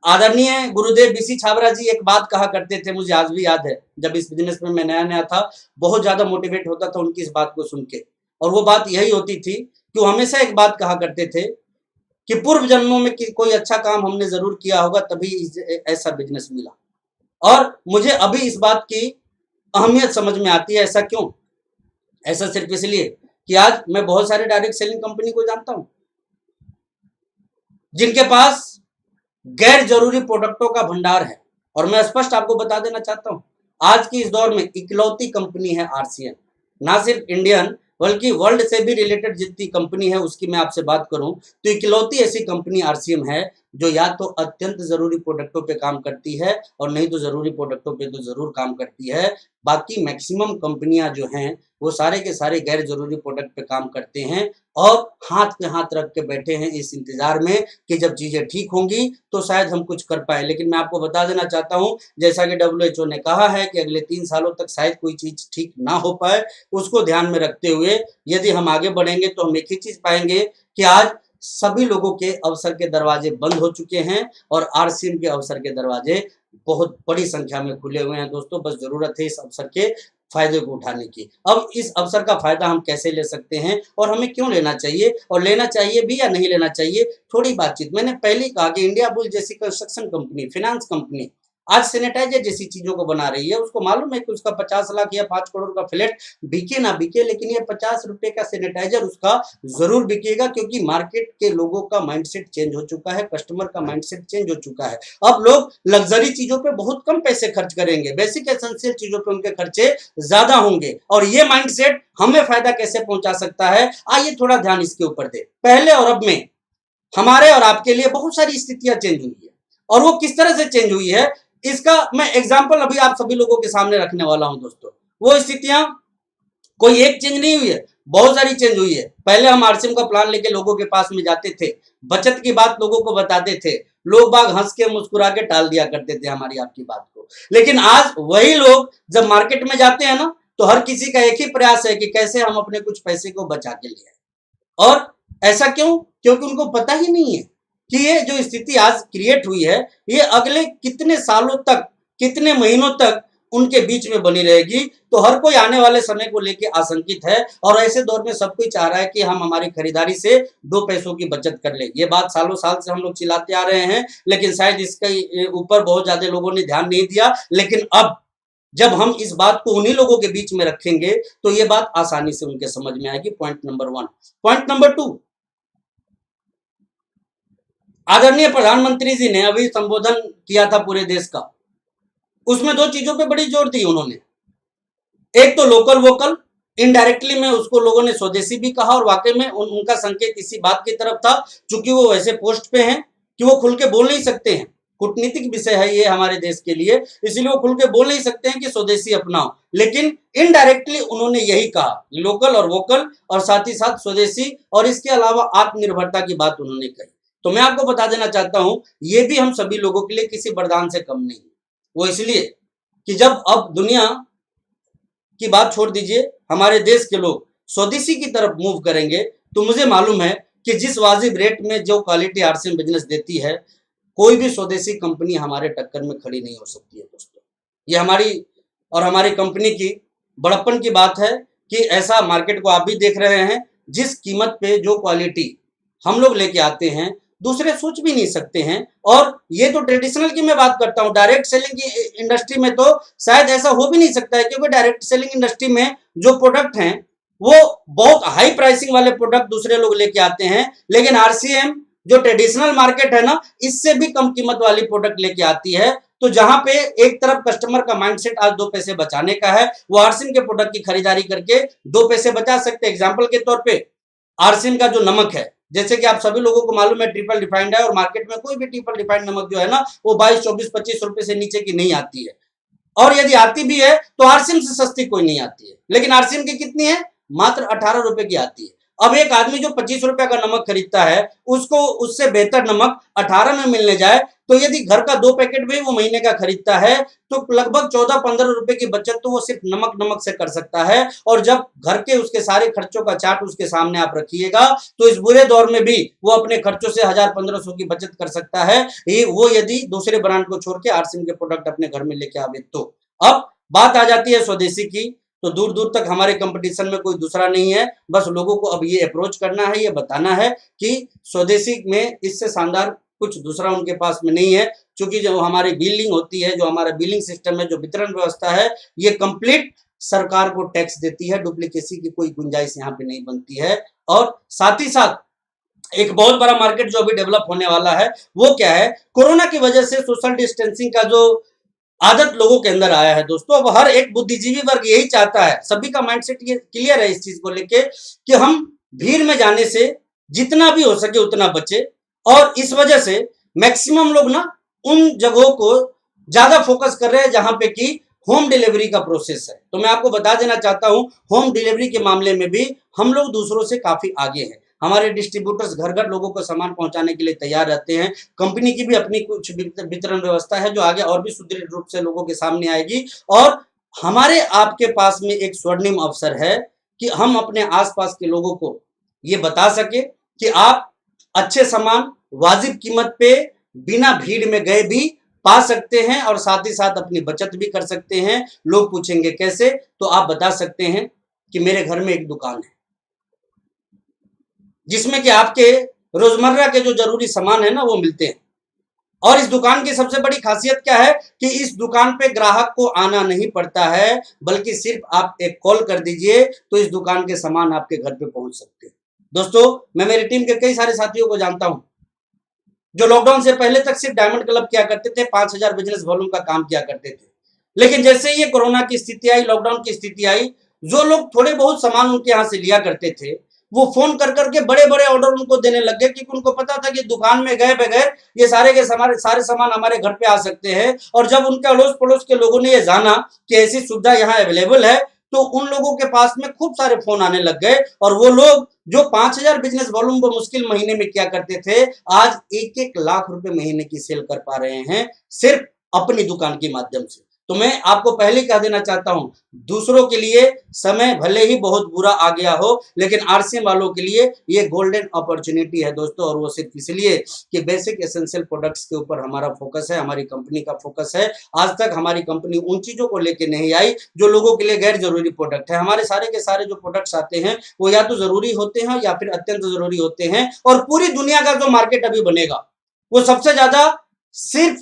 आदरणीय गुरुदेव बीसी छाबरा जी एक बात कहा करते थे, मुझे आज भी याद है, जब इस बिजनेस में मैं नया नया था, बहुत ज्यादा मोटिवेट होता था उनकी इस बात को सुन के। और वो बात यही होती थी कि वो हमेशा एक बात कहा करते थे कि पूर्व जन्मों में कोई अच्छा काम हमने जरूर किया होगा, तभी ऐसा बिजनेस मिला। और मुझे अभी इस बात की अहमियत समझ में आती है। ऐसा क्यों? ऐसा सिर्फ इसलिए कि आज मैं बहुत सारे डायरेक्ट सेलिंग कंपनी को जानता हूं जिनके पास गैर जरूरी प्रोडक्टों का भंडार है। और मैं स्पष्ट आपको बता देना चाहता हूं, आज की इस दौर में इकलौती कंपनी है आरसीएम, ना सिर्फ इंडियन बल्कि वर्ल्ड से भी रिलेटेड जितनी कंपनी है उसकी मैं आपसे बात करूं तो इकलौती ऐसी कंपनी आरसीएम है जो या तो अत्यंत जरूरी प्रोडक्टों पे काम करती है और नहीं तो जरूरी प्रोडक्टों पे तो जरूर काम करती है। बाकी मैक्सिमम कंपनियां जो हैं वो सारे के सारे गैर जरूरी प्रोडक्ट पे काम करते हैं और हाथ पे हाथ रख के बैठे हैं इस इंतजार में कि जब चीजें ठीक होंगी तो शायद हम कुछ कर पाए। लेकिन मैं आपको बता देना चाहता हूं, जैसा कि WHO ने कहा है कि अगले 3 सालों तक शायद कोई चीज ठीक ना हो पाए, उसको ध्यान में रखते हुए यदि हम आगे बढ़ेंगे तो हम एक ही चीज पाएंगे कि आज सभी लोगों के अवसर के दरवाजे बंद हो चुके हैं और आरसीएम के अवसर के दरवाजे बहुत बड़ी संख्या में खुले हुए हैं। दोस्तों, बस जरूरत है इस अवसर के फायदे को उठाने की। अब इस अवसर का फायदा हम कैसे ले सकते हैं और हमें क्यों लेना चाहिए और लेना चाहिए भी या नहीं लेना चाहिए, थोड़ी बातचीत। मैंने पहले कहा कि इंडिया बुल जैसी कंस्ट्रक्शन कंपनी, फाइनेंस कंपनी आज सैनिटाइजर जैसी चीजों को बना रही है। उसको मालूम है कि उसका 50 लाख या 5 करोड़ का फ्लैट बिके ना बिके, लेकिन ये 50 रुपए का सैनिटाइजर उसका जरूर बिकेगा, क्योंकि मार्केट के लोगों का माइंडसेट चेंज हो चुका है, कस्टमर का माइंडसेट चेंज हो चुका है। अब लोग लग्जरी चीजों पे बहुत कम पैसे खर्च करेंगे, बेसिक एसेंशियल चीजों पे उनके खर्चे ज्यादा होंगे। और ये माइंडसेट हमें फायदा कैसे पहुंचा सकता है, आइए थोड़ा ध्यान इसके ऊपर दे। पहले और अब में हमारे और आपके लिए बहुत सारी स्थितियां चेंज हुई है और वो किस तरह से चेंज हुई है इसका मैं एग्जांपल अभी आप सभी लोगों के सामने रखने वाला हूं। दोस्तों, वो स्थितियां कोई एक चेंज नहीं हुई है, बहुत सारी चेंज हुई है। पहले हम आरसीएम का प्लान लेके लोगों के पास में जाते थे, बचत की बात लोगों को बताते थे, लोग बाग हंस के मुस्कुरा के टाल दिया करते थे हमारी आपकी बात को। लेकिन आज वही लोग जब मार्केट में जाते हैं ना, तो हर किसी का एक ही प्रयास है कि कैसे हम अपने कुछ पैसे को बचा के लिए। और ऐसा क्यों? क्योंकि उनको पता ही नहीं है कि ये जो स्थिति आज क्रिएट हुई है ये अगले कितने सालों तक, कितने महीनों तक उनके बीच में बनी रहेगी। तो हर कोई आने वाले समय को लेकर आशंकित है और ऐसे दौर में सब कोई चाह रहा है कि हम हमारी खरीदारी से 2 पैसों की बचत कर ले। ये बात सालों साल से हम लोग चिल्लाते आ रहे हैं, लेकिन शायद इसके ऊपर बहुत ज्यादा लोगों ने ध्यान नहीं दिया। लेकिन अब जब हम इस बात को उन्हीं लोगों के बीच में रखेंगे तो ये बात आसानी से उनके समझ में आएगी। Point number 1। पॉइंट नंबर 2, आदरणीय प्रधानमंत्री जी ने अभी संबोधन किया था पूरे देश का, उसमें 2 चीजों पे बड़ी जोर दी उन्होंने। एक तो लोकल वोकल, इनडायरेक्टली में उसको लोगों ने स्वदेशी भी कहा और वाकई में उनका संकेत इसी बात की तरफ था, क्योंकि वो वैसे पोस्ट पे हैं कि वो खुल के बोल नहीं सकते हैं। कूटनीतिक विषय है ये हमारे देश के लिए, इसलिए वो खुल के बोल नहीं सकते हैं कि स्वदेशी अपनाओ, लेकिन इनडायरेक्टली उन्होंने यही कहा, लोकल और वोकल, और साथ ही साथ स्वदेशी और इसके अलावा आत्मनिर्भरता की बात उन्होंने कही। तो मैं आपको बता देना चाहता हूं, ये भी हम सभी लोगों के लिए किसी वरदान से कम नहीं। वो इसलिए कि जब अब दुनिया की बात छोड़ दीजिए, हमारे देश के लोग स्वदेशी की तरफ मूव करेंगे, तो मुझे मालूम है कि जिस वाजिब रेट में जो क्वालिटी आरसीएम बिजनेस देती है, कोई भी स्वदेशी कंपनी हमारे टक्कर में खड़ी नहीं हो सकती है। दोस्तों, ये हमारी और हमारी कंपनी की बड़प्पन की बात है कि ऐसा मार्केट को आप भी देख रहे हैं, जिस कीमत पे जो क्वालिटी हम लोग लेके आते हैं दूसरे सोच भी नहीं सकते हैं। और ये तो ट्रेडिशनल की मैं बात करता हूं, डायरेक्ट सेलिंग की इंडस्ट्री में तो शायद ऐसा हो भी नहीं सकता है, क्योंकि डायरेक्ट सेलिंग इंडस्ट्री में जो प्रोडक्ट हैं वो बहुत हाई प्राइसिंग वाले प्रोडक्ट दूसरे लोग लेके आते हैं, लेकिन आरसीएम जो ट्रेडिशनल मार्केट है ना, इससे भी कम कीमत वाली प्रोडक्ट लेके आती है। तो जहां पे एक तरफ कस्टमर का माइंडसेट आज 2 पैसे बचाने का है, वो आरसीएम के प्रोडक्ट की खरीदारी करके 2 पैसे बचा सकते हैं। एग्जाम्पल के तौर पे आरसीएम का जो नमक है, जैसे कि आप सभी लोगों को मालूम है ट्रिपल रिफाइंड है, और मार्केट में कोई भी ट्रिपल रिफाइंड नमक जो है ना वो 22, 24, 25 रुपए से नीचे की नहीं आती है, और यदि आती भी है तो आरसीएम से सस्ती कोई नहीं आती है। लेकिन आरसीएम की कितनी है? मात्र 18 रुपए की आती है। अब एक आदमी जो 25 रुपए का नमक खरीदता है, उसको उससे बेहतर नमक 18 में मिलने जाए, तो यदि घर का 2 पैकेट भी वो महीने का खरीदता है तो लगभग 14-15 रुपए की बचत तो वो सिर्फ नमक से कर सकता है। और जब घर के उसके सारे खर्चों का चार्ट उसके सामने आप रखिएगा, तो इस बुरे दौर में भी वो अपने खर्चों से 1000-1500 की बचत कर सकता है, ये वो यदि दूसरे ब्रांड को छोड़ के आरसीएम के प्रोडक्ट अपने घर में लेके आवे तो। अब बात आ जाती है स्वदेशी की, तो दूर दूर तक हमारे कंपटीशन में कोई दूसरा नहीं है। बस लोगों को अब ये अप्रोच करना है, ये बताना है कि स्वदेशी में इससे शानदार कुछ दूसरा उनके पास में नहीं है, क्योंकि जो हमारी बिलिंग होती है, जो हमारा बिलिंग सिस्टम है, जो वितरण व्यवस्था है, ये कंप्लीट सरकार को टैक्स देती है, डुप्लीकेसी की कोई गुंजाइश यहाँ पे नहीं बनती है। और साथ ही साथ एक बहुत बड़ा मार्केट जो अभी डेवलप होने वाला है वो क्या है, कोरोना की वजह से सोशल डिस्टेंसिंग का जो आदत लोगों के अंदर आया है दोस्तों। अब हर एक बुद्धिजीवी वर्ग यही चाहता है, सभी का माइंडसेट ये क्लियर है इस चीज को लेके कि हम भीड़ में जाने से जितना भी हो सके उतना बचे, और इस वजह से मैक्सिमम लोग ना उन जगहों को ज्यादा फोकस कर रहे हैं जहां पे कि होम डिलीवरी का प्रोसेस है। तो मैं आपको बता देना चाहता हूं, होम डिलीवरी के मामले में भी हम लोग दूसरों से काफी आगे हैं। हमारे डिस्ट्रीब्यूटर्स घर घर लोगों को सामान पहुंचाने के लिए तैयार रहते हैं। कंपनी की भी अपनी कुछ वितरण व्यवस्था है जो आगे और भी सुदृढ़ रूप से लोगों के सामने आएगी। और हमारे आपके पास में एक स्वर्णिम अवसर है कि हम अपने आसपास के लोगों को ये बता सके कि आप अच्छे सामान वाजिब कीमत पे बिना भीड़ में गए भी पा सकते हैं, और साथ ही साथ अपनी बचत भी कर सकते हैं। लोग पूछेंगे कैसे, तो आप बता सकते हैं कि मेरे घर में एक दुकान है जिसमें कि आपके रोजमर्रा के जो जरूरी सामान है ना वो मिलते हैं। और इस दुकान की सबसे बड़ी खासियत क्या है कि इस दुकान पे ग्राहक को आना नहीं पड़ता है, बल्कि सिर्फ आप एक कॉल कर दीजिए तो इस दुकान के सामान आपके घर पे पहुंच सकते हैं। दोस्तों, मैं मेरी टीम के कई सारे साथियों को जानता हूं जो लॉकडाउन से पहले तक सिर्फ डायमंड क्लब किया करते थे, 5,000 बिजनेस वॉल्यूम का काम किया करते थे। लेकिन जैसे ये कोरोना की स्थिति आई, लॉकडाउन की स्थिति आई, जो लोग थोड़े बहुत सामान उनके यहां से लिया करते थे वो फोन कर करके बड़े बड़े ऑर्डर उनको देने लग गए, क्योंकि उनको पता था कि दुकान में गए बगैर ये सारे के सारे सामान हमारे घर पे आ सकते हैं। और जब उनके अड़ोस पड़ोस के लोगों ने ये जाना कि ऐसी सुविधा यहाँ अवेलेबल है, तो उन लोगों के पास में खूब सारे फोन आने लग गए। और वो लोग जो 5,000 बिजनेस वॉल्यूम वो मुश्किल महीने में किया करते थे, आज 1-1 लाख रुपए महीने की सेल कर पा रहे हैं सिर्फ अपनी दुकान के माध्यम से। तो मैं आपको पहले कह देना चाहता हूं, दूसरों के लिए समय भले ही बहुत बुरा आ गया हो, लेकिन आरसीएम वालों के लिए ये गोल्डन अपॉर्चुनिटी है दोस्तों। और वो सिर्फ इसलिए कि बेसिक एसेंशियल प्रोडक्ट्स के ऊपर हमारा फोकस है, हमारी कंपनी का फोकस है। आज तक हमारी कंपनी उन चीजों को लेकर नहीं आई जो लोगों के लिए गैर जरूरी प्रोडक्ट है। हमारे सारे के सारे जो प्रोडक्ट्स आते हैं वो या तो जरूरी होते हैं या फिर अत्यंत जरूरी होते हैं। और पूरी दुनिया का जो मार्केट अभी बनेगा वो सबसे ज्यादा सिर्फ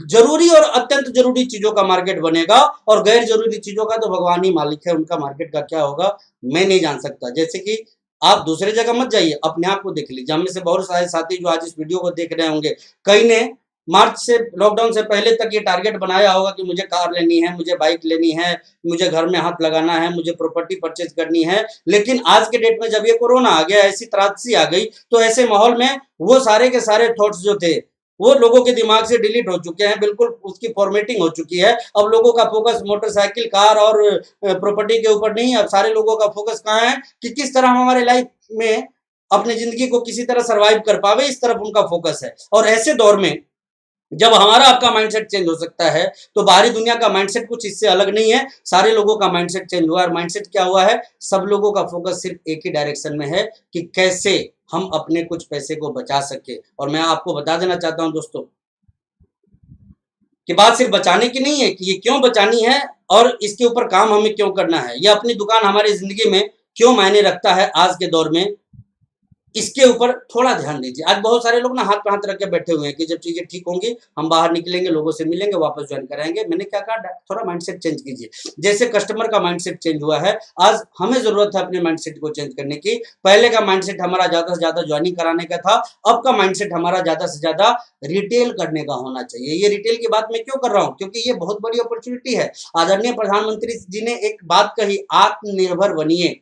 जरूरी और अत्यंत जरूरी चीजों का मार्केट बनेगा, और गैर जरूरी चीजों का तो भगवान ही मालिक है, उनका मार्केट का क्या होगा मैं नहीं जान सकता। जैसे कि आप दूसरे जगह मत जाइए, अपने आप को देख लीजिए। हम में से बहुत सारे साथी जो आज इस वीडियो को देख रहे होंगे, कई ने मार्च से, लॉकडाउन से पहले तक ये टारगेट बनाया होगा कि मुझे कार लेनी है, मुझे बाइक लेनी है, मुझे घर में हाथ लगाना है, मुझे प्रॉपर्टी परचेज करनी है। लेकिन आज के डेट में जब ये कोरोना आ गया, ऐसी त्रासदी आ गई, तो ऐसे माहौल में वो सारे के सारे थॉट्स जो थे वो लोगों के दिमाग से डिलीट हो चुके हैं, बिल्कुल उसकी फॉर्मेटिंग हो चुकी है। अब लोगों का फोकस मोटरसाइकिल, कार और प्रॉपर्टी के ऊपर नहीं है। अब सारे लोगों का फोकस कहाँ है कि किस तरह हम हमारे लाइफ में अपनी जिंदगी को किसी तरह सरवाइव कर पावे, इस तरफ उनका फोकस है। और ऐसे दौर में जब हमारा आपका माइंडसेट चेंज हो सकता है, तो बाहरी दुनिया का माइंडसेट कुछ इससे अलग नहीं है। सारे लोगों का माइंडसेट चेंज हुआ है। और माइंडसेट क्या हुआ है? सब लोगों का फोकस सिर्फ एक ही डायरेक्शन में है कि कैसे हम अपने कुछ पैसे को बचा सके। और मैं आपको बता देना चाहता हूं दोस्तों कि बात सिर्फ बचाने की नहीं है कि ये क्यों बचानी है और इसके ऊपर काम हमें क्यों करना है, यह अपनी दुकान हमारी जिंदगी में क्यों मायने रखता है आज के दौर में, इसके ऊपर थोड़ा ध्यान दीजिए। आज बहुत सारे लोग ना हाथ पे हाथ रख के बैठे हुए हैं कि जब चीजें ठीक होंगी हम बाहर निकलेंगे, लोगों से मिलेंगे, वापस ज्वाइन कराएंगे। मैंने क्या कहा, थोड़ा माइंडसेट चेंज कीजिए। जैसे कस्टमर का माइंडसेट चेंज हुआ है, आज हमें जरूरत है अपने माइंडसेट को चेंज करने की। पहले का माइंडसेट हमारा ज्यादा से ज्यादा ज्वाइनिंग कराने का था, अब का माइंडसेट हमारा ज्यादा से ज्यादा रिटेल करने का होना चाहिए। ये रिटेल की बात मैं क्यों कर रहा हूँ? क्योंकि ये बहुत बड़ी अपॉर्चुनिटी है। आदरणीय प्रधानमंत्री जी ने एक बात कही, आत्मनिर्भर बनिए।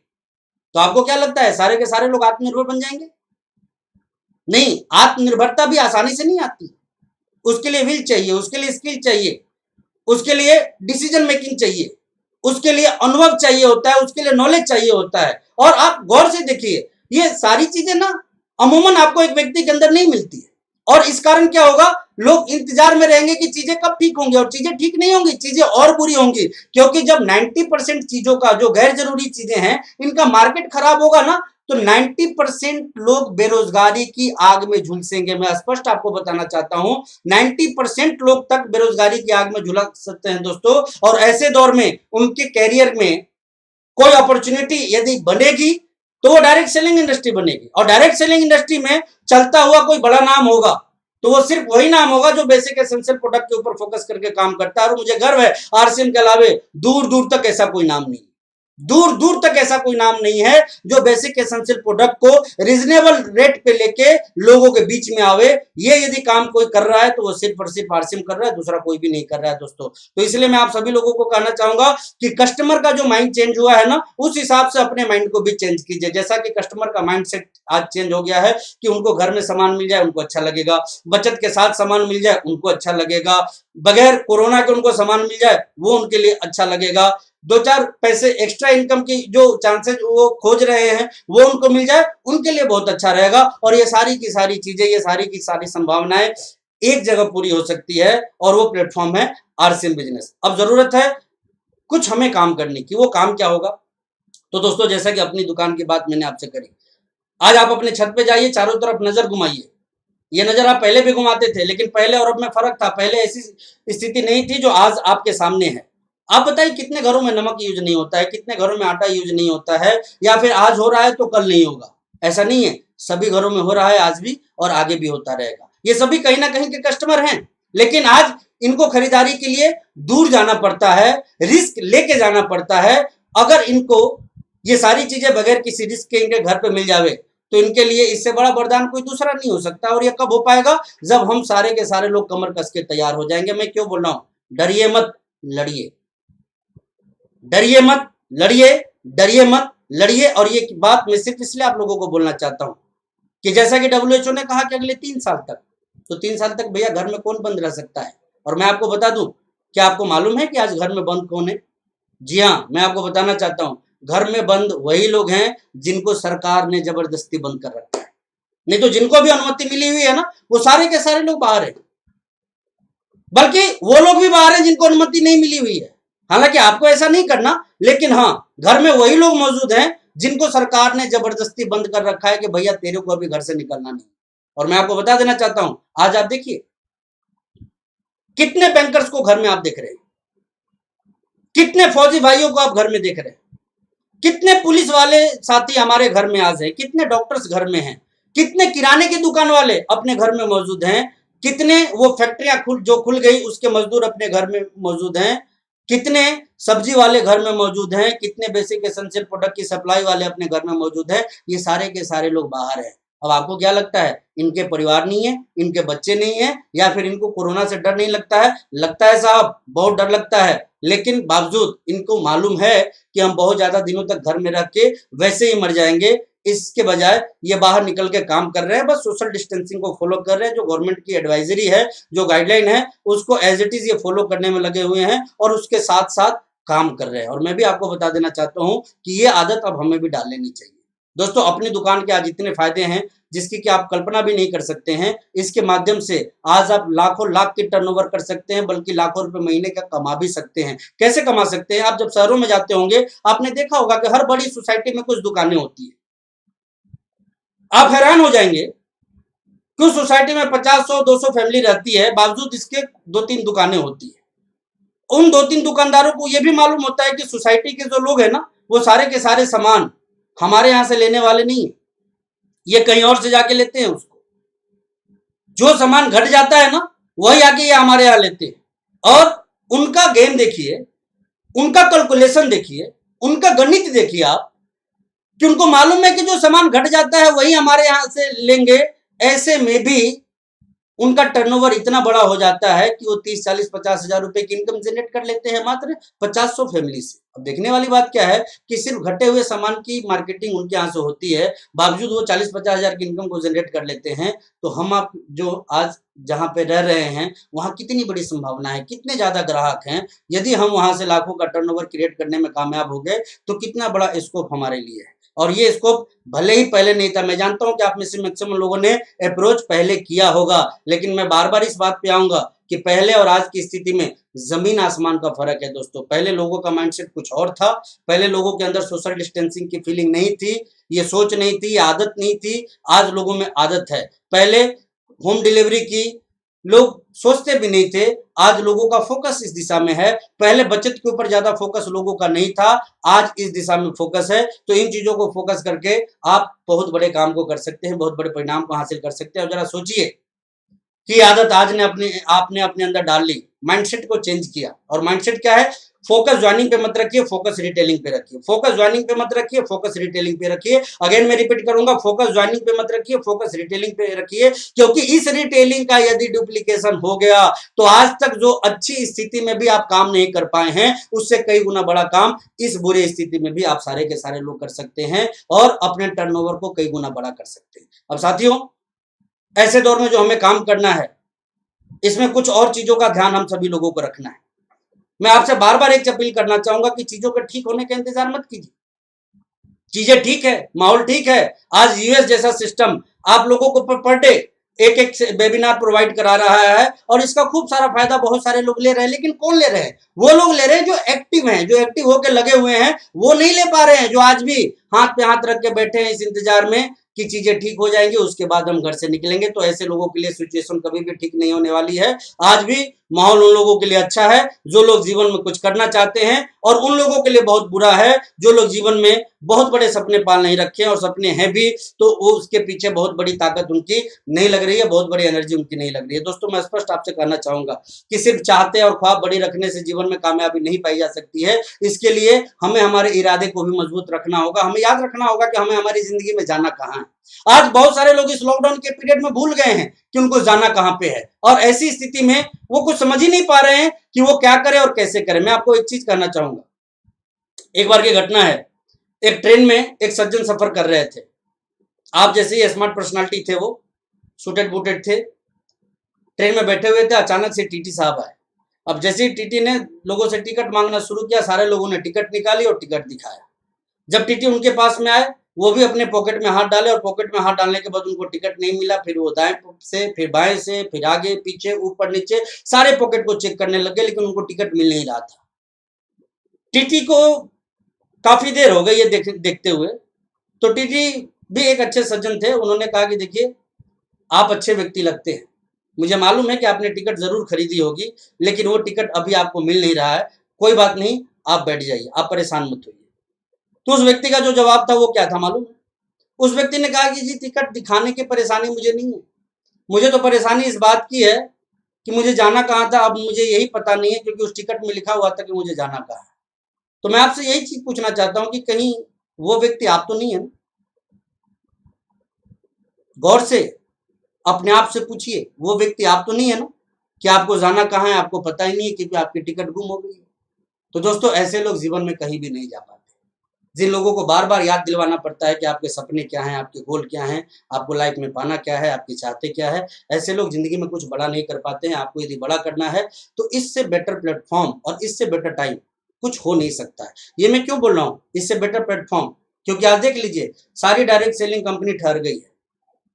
तो आपको क्या लगता है सारे के सारे लोग आत्मनिर्भर बन जाएंगे? नहीं, आत्मनिर्भरता भी आसानी से नहीं आती। उसके लिए विल चाहिए, उसके लिए स्किल चाहिए, उसके लिए डिसीजन मेकिंग चाहिए, उसके लिए अनुभव चाहिए होता है, उसके लिए नॉलेज चाहिए होता है। और आप गौर से देखिए, ये सारी चीजें ना अमूमन आपको एक व्यक्ति के अंदर नहीं मिलती है। और इस कारण क्या होगा, लोग इंतजार में रहेंगे कि चीजें कब ठीक होंगी, और चीजें ठीक नहीं होंगी, चीजें और बुरी होंगी। क्योंकि जब 90% चीजों का, जो गैर जरूरी चीजें हैं, इनका मार्केट खराब होगा ना, तो 90% लोग बेरोजगारी की आग में झुलसेंगे। मैं स्पष्ट आपको बताना चाहता हूं, 90% लोग तक बेरोजगारी की आग में झुलस सकते हैं दोस्तों। और ऐसे दौर में उनके कैरियर में कोई अपॉर्चुनिटी यदि बनेगी तो वो डायरेक्ट सेलिंग इंडस्ट्री बनेगी। और डायरेक्ट सेलिंग इंडस्ट्री में चलता हुआ कोई बड़ा नाम होगा तो वो सिर्फ वही नाम होगा जो बेसिक एसेंशियल प्रोडक्ट के ऊपर फोकस करके काम करता है। और मुझे गर्व है आरसीएम के अलावे दूर दूर तक ऐसा कोई नाम नहीं। दूर दूर तक ऐसा कोई नाम नहीं है जो बेसिक एसेंशियल प्रोडक्ट को रीजनेबल रेट पे लेके लोगों के बीच में आवे। ये यदि काम कोई कर रहा है तो वो सिर्फ और सिर्फ आरसीएम कर रहा है, दूसरा कोई भी नहीं कर रहा है दोस्तों। तो इसलिए मैं आप सभी लोगों को कहना चाहूंगा कि कस्टमर का जो माइंड चेंज हुआ है ना, उस हिसाब से अपने माइंड को भी चेंज कीजिए। जैसा कि कस्टमर का माइंड सेट आज चेंज हो गया है कि उनको घर में सामान मिल जाए उनको अच्छा लगेगा, बचत के साथ सामान मिल जाए उनको अच्छा लगेगा, बगैर कोरोना के उनको सामान मिल जाए वो उनके लिए अच्छा लगेगा, दो चार पैसे एक्स्ट्रा इनकम की जो चांसेस वो खोज रहे हैं वो उनको मिल जाए उनके लिए बहुत अच्छा रहेगा। और ये सारी की सारी चीजें, ये सारी की सारी संभावनाएं एक जगह पूरी हो सकती है और वो प्लेटफॉर्म है आरसीएम बिजनेस। अब जरूरत है कुछ हमें काम करने की, वो काम क्या होगा? तो दोस्तों जैसा कि अपनी दुकान की बात मैंने आपसे करी, आज आप अपने छत पे जाइए, चारों तरफ नजर घुमाइए। ये नजर आप पहले भी घुमाते थे, लेकिन पहले और अब में फर्क था। पहले ऐसी स्थिति नहीं थी जो आज आपके सामने है। आप बताइए कितने घरों में नमक यूज नहीं होता है, कितने घरों में आटा यूज नहीं होता है, या फिर आज हो रहा है तो कल नहीं होगा? ऐसा नहीं है, सभी घरों में हो रहा है आज भी और आगे भी होता रहेगा। ये सभी कहीं ना कहीं के कस्टमर हैं, लेकिन आज इनको खरीदारी के लिए दूर जाना पड़ता है, रिस्क लेके जाना पड़ता है। अगर इनको ये सारी चीजें बगैर किसी रिस्क के इनके घर पे मिल जावे तो इनके लिए इससे बड़ा वरदान कोई दूसरा नहीं हो सकता। और ये कब हो पाएगा? जब हम सारे के सारे लोग कमर कस के तैयार हो जाएंगे। मैं क्यों बोल रहा हूं? डरिए मत, लड़िए। डरिए मत, लड़िए। डरिए मत, लड़िए। और ये बात मैं सिर्फ इसलिए आप लोगों को बोलना चाहता हूं कि जैसा कि WHO ने कहा कि अगले 3 साल तक, तो 3 साल तक भैया घर में कौन बंद रह सकता है? और मैं आपको बता दूं, क्या आपको मालूम है कि आज घर में बंद कौन है? जी हाँ, मैं आपको बताना चाहता हूं, घर में बंद वही लोग हैं जिनको सरकार ने जबरदस्ती बंद कर रखा है। नहीं तो जिनको भी अनुमति मिली हुई है ना, वो सारे के सारे लोग बाहर हैं। बल्कि वो लोग भी बाहर हैं जिनको अनुमति नहीं मिली हुई है। हालांकि आपको ऐसा नहीं करना, लेकिन हाँ, घर में वही लोग मौजूद हैं जिनको सरकार ने जबरदस्ती बंद कर रखा है कि भैया तेरे को अभी घर से निकलना नहीं। और मैं आपको बता देना चाहता हूं, आज आप देखिए कितने बैंकर्स को घर में आप देख रहे हैं, कितने फौजी भाइयों को आप घर में देख रहे हैं, कितने पुलिस वाले साथी हमारे घर में आज हैं, कितने डॉक्टर्स घर में हैं, कितने किराने की दुकान वाले अपने घर में मौजूद हैं, कितने वो फैक्ट्रियां जो खुल गई उसके मजदूर अपने घर में मौजूद हैं, कितने सब्जी वाले घर में मौजूद हैं, कितने बेसिक एसेंशियल प्रोडक्ट की सप्लाई वाले अपने घर में मौजूद हैं। ये सारे के सारे लोग बाहर हैं। अब आपको क्या लगता है, इनके परिवार नहीं है, इनके बच्चे नहीं है, या फिर इनको कोरोना से डर नहीं लगता है? लगता है साहब, बहुत डर लगता है। लेकिन बावजूद इनको मालूम है कि हम बहुत ज्यादा दिनों तक घर में रह के वैसे ही मर जाएंगे, इसके बजाय ये बाहर निकल के काम कर रहे हैं, बस सोशल डिस्टेंसिंग को फॉलो कर रहे हैं। जो गवर्नमेंट की एडवाइजरी है, जो गाइडलाइन है, उसको एज इट इज ये फॉलो करने में लगे हुए हैं और उसके साथ साथ काम कर रहे हैं। और मैं भी आपको बता देना चाहता हूं कि ये आदत अब हमें भी डाल लेनी चाहिए। दोस्तों, अपनी दुकान के आज इतने फायदे हैं जिसकी कि आप कल्पना भी नहीं कर सकते हैं। इसके माध्यम से आज आप लाखों लाख की टर्नओवर कर सकते हैं, बल्कि लाखों रुपए महीने का कमा भी सकते हैं। कैसे कमा सकते हैं? आप जब शहरों में जाते होंगे, आपने देखा होगा कि हर बड़ी सोसाइटी में कुछ दुकानें होती है। आप हैरान हो जाएंगे, कुछ सोसाइटी में 50, 100, 200 फैमिली रहती है, बावजूद इसके 2-3 दुकानें होती है। उन 2-3 दुकानदारों को यह भी मालूम होता है कि सोसाइटी के जो लोग हैं ना, वो सारे के सारे सामान हमारे यहां से लेने वाले नहीं है, ये कहीं और से जाके लेते हैं। उसको जो सामान घट जाता है ना, वही आके ये हमारे यहां लेते हैं। और उनका गेम देखिए, उनका कैलकुलेशन देखिए, उनका गणित देखिए आप, कि उनको मालूम है कि जो सामान घट जाता है वही हमारे यहां से लेंगे। ऐसे में भी उनका टर्नओवर इतना बड़ा हो जाता है कि वो 30, 40, 50 हजार रुपए की इनकम जनरेट कर लेते हैं मात्र 50-100 फैमिली से। अब देखने वाली बात क्या है कि सिर्फ घटे हुए सामान की मार्केटिंग उनके यहाँ से होती है, बावजूद वो 40-50 हजार की इनकम को जनरेट कर लेते हैं। तो हम आप जो आज जहाँ पे रह रहे हैं वहाँ कितनी बड़ी संभावना है, कितने ज्यादा ग्राहक हैं। यदि हम वहां से लाखों का टर्नओवर क्रिएट करने में कामयाब हो गए तो कितना बड़ा स्कोप हमारे लिए है। और ये स्कोप भले ही पहले नहीं था, मैं जानता हूं कि आप में से मैक्सिमम लोगों ने अप्रोच पहले किया होगा, लेकिन मैं बार बार इस बात पे आऊंगा कि पहले और आज की स्थिति में जमीन आसमान का फर्क है दोस्तों। पहले लोगों का माइंडसेट कुछ और था, पहले लोगों के अंदर सोशल डिस्टेंसिंग की फीलिंग नहीं थी, ये सोच नहीं थी, आदत नहीं थी। आज लोगों में आदत है। पहले होम डिलीवरी की लोग सोचते भी नहीं थे, आज लोगों का फोकस इस दिशा में है। पहले बचत के ऊपर ज्यादा फोकस लोगों का नहीं था, आज इस दिशा में फोकस है। तो इन चीजों को फोकस करके आप बहुत बड़े काम को कर सकते हैं, बहुत बड़े परिणाम को हासिल कर सकते हैं। और जरा सोचिए कि आदत आज ने आपने अपने अंदर डाल ली, माइंडसेट को चेंज किया। और माइंडसेट क्या है? फोकस ज्वाइनिंग पे मत रखिए, फोकस रिटेलिंग पे रखिए। फोकस ज्वाइनिंग पे मत रखिए, फोकस रिटेलिंग पे रखिए। अगेन मैं रिपीट करूंगा, फोकस ज्वाइनिंग पे मत रखिए, फोकस रिटेलिंग पे रखिए, क्योंकि इस रिटेलिंग का यदि डुप्लीकेशन हो गया तो आज तक जो अच्छी स्थिति में भी आप काम नहीं कर पाए हैं, उससे कई गुना बड़ा काम इस बुरी स्थिति में भी आप सारे के सारे लोग कर सकते हैं और अपने टर्नओवर को कई गुना बड़ा कर सकते हैं। अब साथियों, ऐसे दौर में जो हमें काम करना है, इसमें कुछ और चीजों का ध्यान हम सभी लोगों को रखना है। मैं आपसे बार बार एक अपील करना चाहूंगा कि चीजों के ठीक होने का इंतजार मत कीजिए। चीजें ठीक है, माहौल ठीक है। आज यूएस जैसा सिस्टम आप लोगों को पर डे एक एक वेबिनार प्रोवाइड करा रहा है और इसका खूब सारा फायदा बहुत सारे लोग ले रहे हैं। लेकिन कौन ले रहे हैं? वो लोग ले रहे हैं जो एक्टिव हैं, जो एक्टिव होकर लगे हुए हैं। वो नहीं ले पा रहे हैं, जो आज भी हाथ पे हाथ रख के बैठे हैं इस इंतजार में कि चीजें ठीक हो जाएंगी, उसके बाद हम घर से निकलेंगे। तो ऐसे लोगों के लिए सिचुएशन कभी भी ठीक नहीं होने वाली है। आज भी माहौल उन लोगों के लिए अच्छा है जो लोग जीवन में कुछ करना चाहते हैं, और उन लोगों के लिए बहुत बुरा है जो लोग जीवन में बहुत बड़े सपने पाल नहीं रखे हैं, और सपने हैं भी तो वो उसके पीछे बहुत बड़ी ताकत उनकी नहीं लग रही है, बहुत बड़ी एनर्जी उनकी नहीं लग रही है। दोस्तों, मैं स्पष्ट आपसे कहना चाहूंगा कि सिर्फ चाहते और ख्वाब बड़ी रखने से जीवन में कामयाबी नहीं पाई जा सकती है। इसके लिए हमें हमारे इरादे को भी मजबूत रखना होगा। हमें याद रखना होगा कि हमें हमारी जिंदगी में जाना कहाँ है। आज बहुत सारे लोग इस लॉकडाउन के पीरियड में भूल गए हैं कि उनको जाना कहां पे है, और ऐसी स्थिति में वो कुछ समझ ही नहीं पा रहे हैं कि वो क्या करें और कैसे करें। मैं आपको एक चीज कहना चाहूंगा, एक बार की घटना है। एक ट्रेन में एक सज्जन सफर कर रहे थे। आप जैसे ही स्मार्ट पर्सनालिटी थे, वो सूटेड बूटेड थे, ट्रेन में बैठे हुए थे। अचानक से टीटी साहब आए। अब जैसे ही टीटी ने लोगों से टिकट मांगना शुरू किया, सारे लोगों ने टिकट निकाली और टिकट दिखाया। जब टीटी उनके पास में आए, वो भी अपने पॉकेट में हाथ डाले, और पॉकेट में हाथ डालने के बाद उनको टिकट नहीं मिला। फिर वो दाएं से, फिर बाएं से, फिर आगे पीछे, ऊपर नीचे सारे पॉकेट को चेक करने लगे, लेकिन उनको टिकट मिल नहीं रहा था। टीटी को काफी देर हो गई ये देखते हुए। तो टीटी भी एक अच्छे सज्जन थे। उन्होंने कहा कि देखिए, आप अच्छे व्यक्ति लगते हैं, मुझे मालूम है कि आपने टिकट जरूर खरीदी होगी, लेकिन वो टिकट अभी आपको मिल नहीं रहा है। कोई बात नहीं, आप बैठ जाइए, आप परेशान मत होइए। तो उस व्यक्ति का जो जवाब था वो क्या था मालूम है? उस व्यक्ति ने कहा कि जी, टिकट दिखाने की परेशानी मुझे नहीं है, मुझे तो परेशानी इस बात की है कि मुझे जाना कहाँ था, अब मुझे यही पता नहीं है, क्योंकि उस टिकट में लिखा हुआ था कि मुझे जाना कहाँ है। तो मैं आपसे यही चीज पूछना चाहता हूँ कि कहीं वो व्यक्ति आप तो नहीं है? गौर से अपने आप से पूछिए, वो व्यक्ति आप तो नहीं है ना, कि आपको जाना कहाँ है आपको पता ही नहीं है, क्योंकि आपकी टिकट गुम हो गई है। तो दोस्तों, ऐसे लोग जीवन में कहीं भी नहीं जा पाते। जिन लोगों को बार बार याद दिलवाना पड़ता है कि आपके सपने क्या हैं, आपके गोल क्या हैं, आपको लाइफ में पाना क्या है, आपकी चाहते क्या है, ऐसे लोग जिंदगी में कुछ बड़ा नहीं कर पाते हैं। आपको यदि बड़ा करना है तो इससे बेटर प्लेटफॉर्म और इससे बेटर टाइम कुछ हो नहीं सकता है। ये मैं क्यों बोल रहा हूँ इससे बेटर प्लेटफॉर्म? क्योंकि आज देख लीजिए, सारी डायरेक्ट सेलिंग कंपनी ठहर गई है।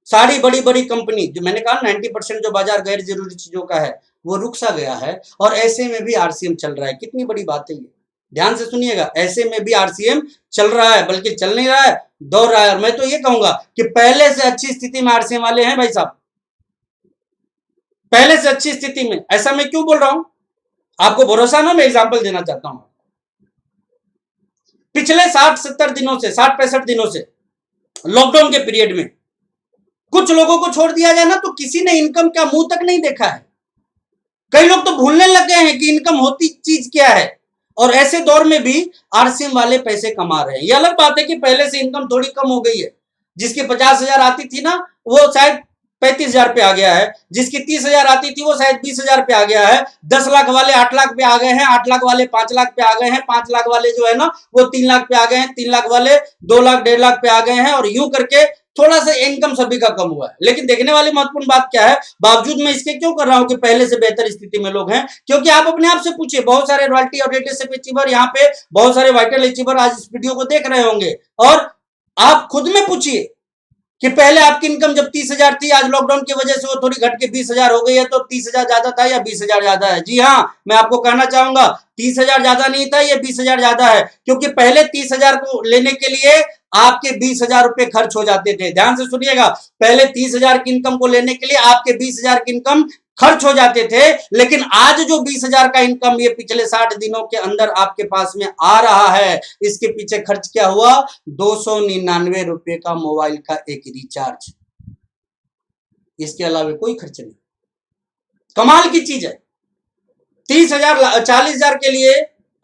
सारी बड़ी बड़ी कंपनी, जो मैंने कहा 90% जो बाजार गैर जरूरी चीजों का है वो रुक सा गया है, और ऐसे में भी आरसीएम चल रहा है। कितनी बड़ी बात है ये, ध्यान से सुनिएगा। ऐसे में भी आरसीएम चल रहा है, बल्कि चल नहीं रहा है, दौड़ रहा है। और मैं तो ये कहूंगा कि पहले से अच्छी स्थिति में आरसीएम वाले हैं भाई साहब, पहले से अच्छी स्थिति में। ऐसा मैं क्यों बोल रहा हूं, आपको भरोसा ना, मैं एग्जाम्पल देना चाहता हूं। पिछले 60-70 दिनों से, 60-65 दिनों से लॉकडाउन के पीरियड में कुछ लोगों को छोड़ दिया जाए ना, तो किसी ने इनकम का मुंह तक नहीं देखा है। कई लोग तो भूलने लग गए हैं कि इनकम होती चीज क्या है। और ऐसे दौर में भी आरसीएम वाले पैसे कमा रहे हैं। ये अलग बात है कि पहले से इनकम थोड़ी कम हो गई है। जिसकी 50,000 आती थी ना, वो शायद 35,000 पे आ गया है। जिसकी 30,000 आती थी वो शायद 20,000 पे आ गया है। 10 लाख वाले 8 लाख पे आ गए हैं। 8 लाख वाले 5 लाख पे आ गए हैं। 5 लाख वाले जो है ना, वो 3 लाख पे आ गए हैं। 3 लाख वाले 2 लाख 1.5 लाख पे आ गए हैं। और यूं करके थोड़ा सा इनकम सभी का कम हुआ है। लेकिन देखने वाली महत्वपूर्ण बात क्या है, बावजूद मैं इसके क्यों कर रहा हूं कि पहले से बेहतर स्थिति में लोग हैं, क्योंकि आप अपने आप से पूछिए, बहुत सारे रॉयल्टी और रेटेसिप अचीवर यहाँ पे, बहुत सारे वाइटल अचीवर आज इस वीडियो को देख रहे होंगे, और आप खुद में पूछिए कि पहले आपकी इनकम जब 30,000 थी, आज लॉकडाउन की वजह से वो थोड़ी घट के 20,000 हो गई है, तो 30,000 ज्यादा था या 20,000 ज्यादा है? जी हाँ, मैं आपको कहना चाहूंगा 30,000 ज्यादा नहीं था, ये 20,000 ज्यादा है। क्योंकि पहले 30,000 को लेने के लिए आपके 20,000 रुपए खर्च हो जाते थे। ध्यान से सुनिएगा, पहले 30,000 की इनकम को लेने के लिए आपके 20,000 की इनकम खर्च हो जाते थे। लेकिन आज जो 20,000 का इनकम ये पिछले 60 दिनों के अंदर आपके पास में आ रहा है, इसके पीछे खर्च क्या हुआ? 299 रुपए का मोबाइल का एक रिचार्ज, इसके अलावा कोई खर्च नहीं। कमाल की चीज है। 30,000 40,000 के लिए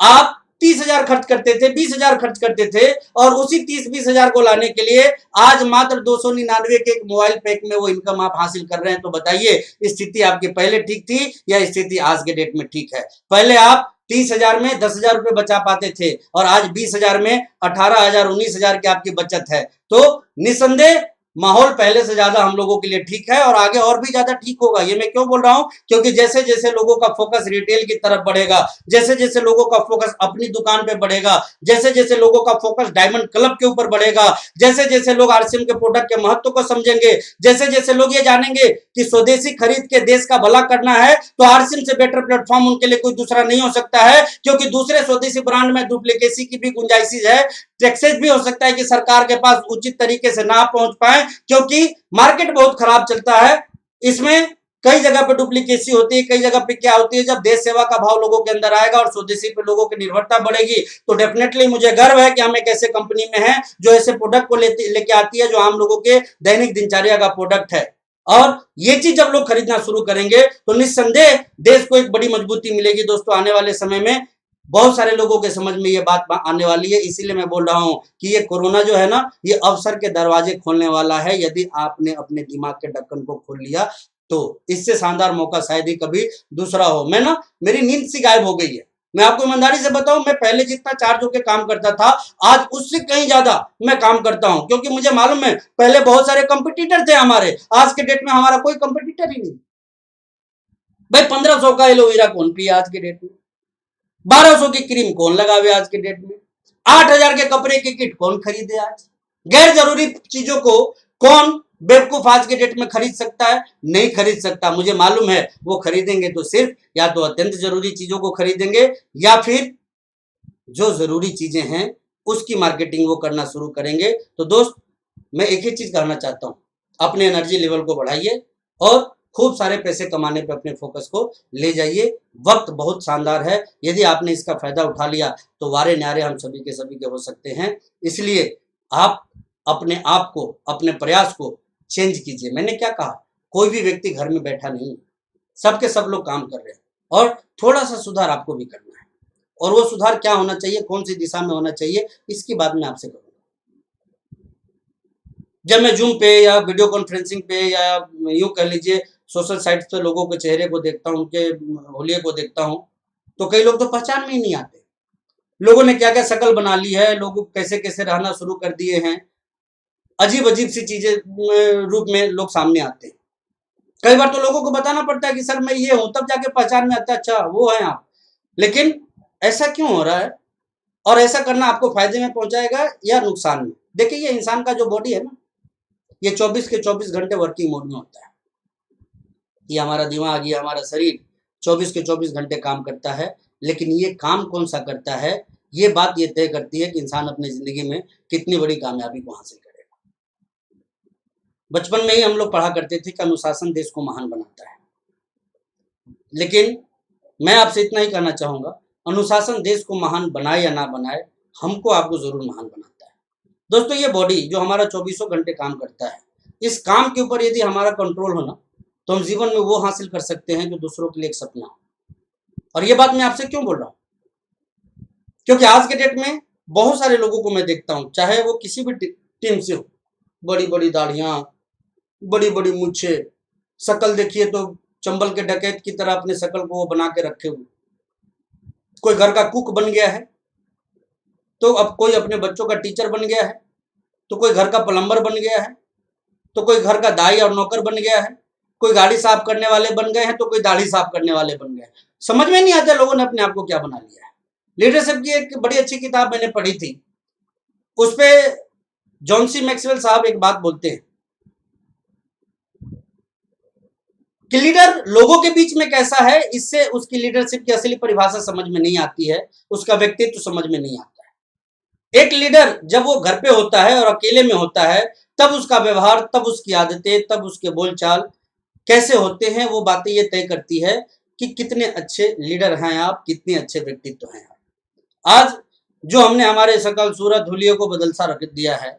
आप 30,000 खर्च करते थे, 20,000 खर्च करते थे, और उसी 30-20,000 को लाने के लिए आज मात्र 299 के एक मोबाइल पैक में वो इनकम आप हासिल कर रहे हैं। तो बताइए, स्थिति आपकी पहले ठीक थी या स्थिति आज के डेट में ठीक है? पहले आप 30,000 में 10,000 रुपए बचा पाते थे और आज 20,000 में 18,000 19,000 की आपकी बचत है। तो निसंदेह माहौल पहले से ज्यादा हम लोगों के लिए ठीक है और आगे और भी ज्यादा ठीक होगा। ये मैं क्यों बोल रहा हूं? क्योंकि जैसे जैसे लोगों का फोकस रिटेल की तरफ बढ़ेगा, जैसे जैसे लोगों का फोकस अपनी दुकान पे बढ़ेगा, जैसे जैसे लोगों का फोकस डायमंड क्लब के ऊपर बढ़ेगा, जैसे जैसे लोग आरसीएम के प्रोडक्ट के महत्व को समझेंगे, जैसे जैसे लोग ये जानेंगे कि स्वदेशी खरीद के देश का भला करना है, तो आरसीएम से बेटर प्लेटफॉर्म उनके लिए कोई दूसरा नहीं हो सकता है। क्योंकि दूसरे स्वदेशी ब्रांड में डुप्लीकेसी की भी गुंजाइश है, टैक्सेस भी हो सकता है कि सरकार के पास उचित तरीके से ना पहुंच पाए, क्योंकि मार्केट बहुत खराब चलता है। इसमें कई जगह पे डुप्लीकेसी होती है, कई जगह पे क्या होती है, जब देश सेवा का भाव लोगों के अंदर आएगा और स्वदेशी पे लोगों की निर्भरता बढ़ेगी, तो डेफिनेटली मुझे गर्व है कि हम एक ऐसे कंपनी में हैं जो ऐसे प्रोडक्ट को लेके आती है जो आम लोगों के दैनिक दिनचर्या का प्रोडक्ट है। और ये चीज जब लोग खरीदना शुरू करेंगे तो निस्संदेह देश को एक बड़ी मजबूती मिलेगी। दोस्तों, आने वाले समय में बहुत सारे लोगों के समझ में ये बात आने वाली है, इसीलिए मैं बोल रहा हूं कि ये कोरोना जो है ना, ये अवसर के दरवाजे खोलने वाला है। यदि आपने अपने दिमाग के ढक्कन को खोल लिया तो इससे शानदार मौका शायद ही कभी दूसरा हो। मेरी नींद सी गायब हो गई है। मैं आपको ईमानदारी से बताऊं, मैं पहले जितना चार्ज होकर काम करता था, आज उससे कहीं ज्यादा मैं काम करता हूं, क्योंकि मुझे मालूम है पहले बहुत सारे कंपटीटर थे हमारे, आज के डेट में हमारा कोई कंपटीटर ही नहीं। भाई 1500 का एलोवेरा कौन पिए आज के डेट में? 1200 की क्रीम कौन लगावे आज के डेट में? 8,000 के कपड़े की किट कौन खरीदे आज? गैर जरूरी चीजों को कौन बेवकूफ आज के डेट में खरीद सकता है? नहीं खरीद सकता। मुझे मालूम है वो खरीदेंगे तो सिर्फ या तो अत्यंत जरूरी चीजों को खरीदेंगे या फिर जो जरूरी चीजें हैं उसकी मार्केटिंग वो करना शुरू करेंगे। तो दोस्त, मैं एक ही चीज कहना चाहता हूं, अपने एनर्जी लेवल को बढ़ाइए और खूब सारे पैसे कमाने पे अपने फोकस को ले जाइए। वक्त बहुत शानदार है, यदि आपने इसका फायदा उठा लिया तो वारे न्यारे हम सभी के हो सकते हैं। इसलिए आप अपने आप को, अपने प्रयास को चेंज कीजिए। मैंने क्या कहा, कोई भी व्यक्ति घर में बैठा नहीं, सबके सब लोग काम कर रहे हैं और थोड़ा सा सुधार आपको भी करना है। और वो सुधार क्या होना चाहिए, कौन सी दिशा में होना चाहिए, इसकी बात मैं आपसे करूंगा। जब मैं जूम पे या वीडियो कॉन्फ्रेंसिंग पे या यूं कह लीजिए सोशल साइट्स पे लोगों के चेहरे को देखता हूं, उनके होलिये को देखता हूं, तो कई लोग तो पहचान में ही नहीं आते। लोगों ने क्या क्या शक्ल बना ली है, लोग कैसे कैसे रहना शुरू कर दिए हैं, अजीब अजीब सी चीजें रूप में लोग सामने आते हैं। कई बार तो लोगों को बताना पड़ता है कि सर मैं ये हूं, तब जाके पहचान में आता है, अच्छा वो है आप। लेकिन ऐसा क्यों हो रहा है और ऐसा करना आपको फायदे में पहुंचाएगा या नुकसान में? देखिए, ये इंसान का जो बॉडी है ना, ये 24 के 24 घंटे वर्किंग मोड में होता है। ये हमारा दिमाग, ये हमारा शरीर 24 के 24 घंटे काम करता है। लेकिन ये काम कौन सा करता है, ये बात ये तय करती है कि इंसान अपनी जिंदगी में कितनी बड़ी कामयाबी को हासिल करेगा। बचपन में ही हम लोग पढ़ा करते थे कि अनुशासन देश को महान बनाता है, लेकिन मैं आपसे इतना ही कहना चाहूंगा, अनुशासन देश को महान बनाए या ना बनाए, हमको आपको जरूर महान बनाता है। दोस्तों, ये बॉडी जो हमारा 24 घंटे काम करता है, इस काम के ऊपर यदि हमारा कंट्रोल हो ना, तो हम जीवन में वो हासिल कर सकते हैं जो दूसरों के लिए एक सपना हो। और ये बात मैं आपसे क्यों बोल रहा हूं? क्योंकि आज के डेट में बहुत सारे लोगों को मैं देखता हूं, चाहे वो किसी भी टीम से हो, बड़ी बड़ी दाढ़ियां, बड़ी बड़ी मूछे, शक्ल देखिए तो चंबल के डकैत की तरह अपने शक्ल को वो बना के रखे हुए। कोई घर का कुक बन गया है, तो अब कोई अपने बच्चों का टीचर बन गया है, तो कोई घर का प्लम्बर बन गया है, तो कोई घर का दाई और नौकर बन गया है, कोई गाड़ी साफ करने वाले बन गए हैं, तो कोई दाढ़ी साफ करने वाले बन गए। समझ में नहीं आता लोगों ने अपने आप को क्या बना लिया है। लीडरशिप की एक बड़ी अच्छी किताब मैंने पढ़ी थी, उस पे जॉन सी मैक्सवेल साहब एक बात बोलते हैं कि लीडर लोगों के बीच में कैसा है, इससे उसकी लीडरशिप की असली परिभाषा समझ में नहीं आती है, उसका व्यक्तित्व समझ में नहीं आता है। एक लीडर जब वो घर पे होता है और अकेले में होता है, तब उसका व्यवहार, तब उसकी आदतें, तब उसके बोलचाल कैसे होते हैं, वो बातें ये तय करती है कि कितने अच्छे लीडर हैं आप, कितने अच्छे व्यक्तित्व हैं आप। आज जो हमने हमारे शकल सूरत हुलिये को बदल सा रख दिया है,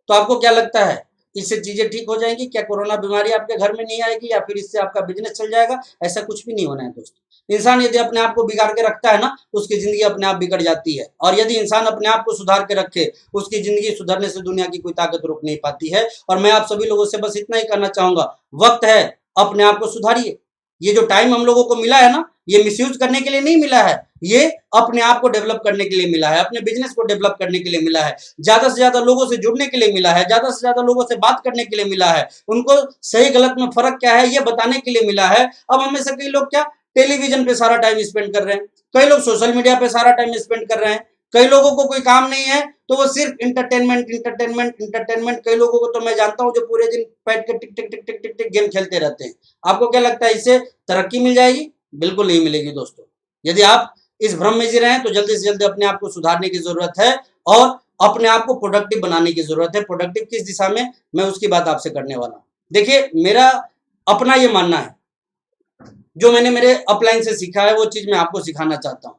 तो आपको क्या लगता है इससे चीजें ठीक हो जाएंगी? क्या कोरोना बीमारी आपके घर में नहीं आएगी या फिर इससे आपका बिजनेस चल जाएगा? ऐसा कुछ भी नहीं होना है दोस्तों। इंसान यदि अपने आप को बिगाड़ के रखता है ना, उसकी जिंदगी अपने आप बिगड़ जाती है। और यदि इंसान अपने आप को सुधार के रखे, उसकी जिंदगी सुधरने से दुनिया की कोई ताकत रोक नहीं पाती है। और मैं आप सभी लोगों से बस इतना ही कहना चाहूंगा, वक्त है, अपने आप को सुधारिए। ये जो टाइम हम लोगों को मिला है ना, ये मिसयूज करने के लिए नहीं मिला है, ये अपने आप को डेवलप करने के लिए मिला है, अपने बिजनेस को डेवलप करने के लिए मिला है, ज्यादा से ज्यादा लोगों से जुड़ने के लिए मिला है, ज्यादा से ज्यादा लोगों से बात करने के लिए मिला है, उनको सही गलत में फर्क क्या है ये बताने के लिए मिला है। अब हमें से कई लोग क्या टेलीविजन पे सारा टाइम स्पेंड कर रहे हैं, कई लोग सोशल मीडिया पे सारा टाइम स्पेंड कर रहे हैं, कई लोगों को कोई काम नहीं है तो वो सिर्फ इंटरटेनमेंट इंटरटेनमेंट इंटरटेनमेंट। कई लोगों को तो मैं जानता हूं जो पूरे दिन बैठ के टिक टिक टिक टिक टिक टिक गेम खेलते रहते हैं। आपको क्या लगता है इससे तरक्की मिल जाएगी? बिल्कुल नहीं मिलेगी दोस्तों। यदि आप इस भ्रम में जी रहे हैं तो जल्दी से जल्दी अपने आप को सुधारने की जरूरत है और अपने आप को प्रोडक्टिव बनाने की जरूरत है। प्रोडक्टिव किस दिशा में, मैं उसकी बात आपसे करने वाला हूं। देखिए, मेरा अपना ये मानना है, जो मैंने मेरे अपलाइन से सीखा है वो चीज मैं आपको सिखाना चाहता हूं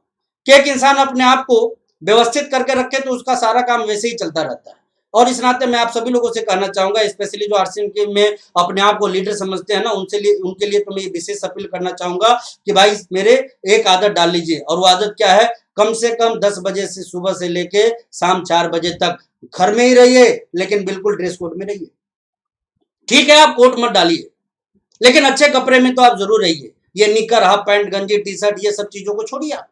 कि एक इंसान अपने आप को व्यवस्थित करके रखे तो उसका सारा काम वैसे ही चलता रहता है। और इस नाते मैं आप सभी लोगों से कहना चाहूंगा, स्पेशली जो आरसीएम के में अपने आप को लीडर समझते हैं ना, उनके लिए तो मैं ये विशेष अपील करना चाहूंगा कि भाई मेरे एक आदत डाल लीजिए। और वो आदत क्या है? कम से कम 10 बजे से सुबह से लेके शाम 4 बजे तक घर में ही रहिए, लेकिन बिल्कुल ड्रेस कोड में रहिए। ठीक है, आप कोट मत डालिए, लेकिन अच्छे कपड़े में तो आप जरूर रहिए। ये निकर, हाफ पैंट, गंजी, टी शर्ट, ये सब चीजों को छोड़िए आप।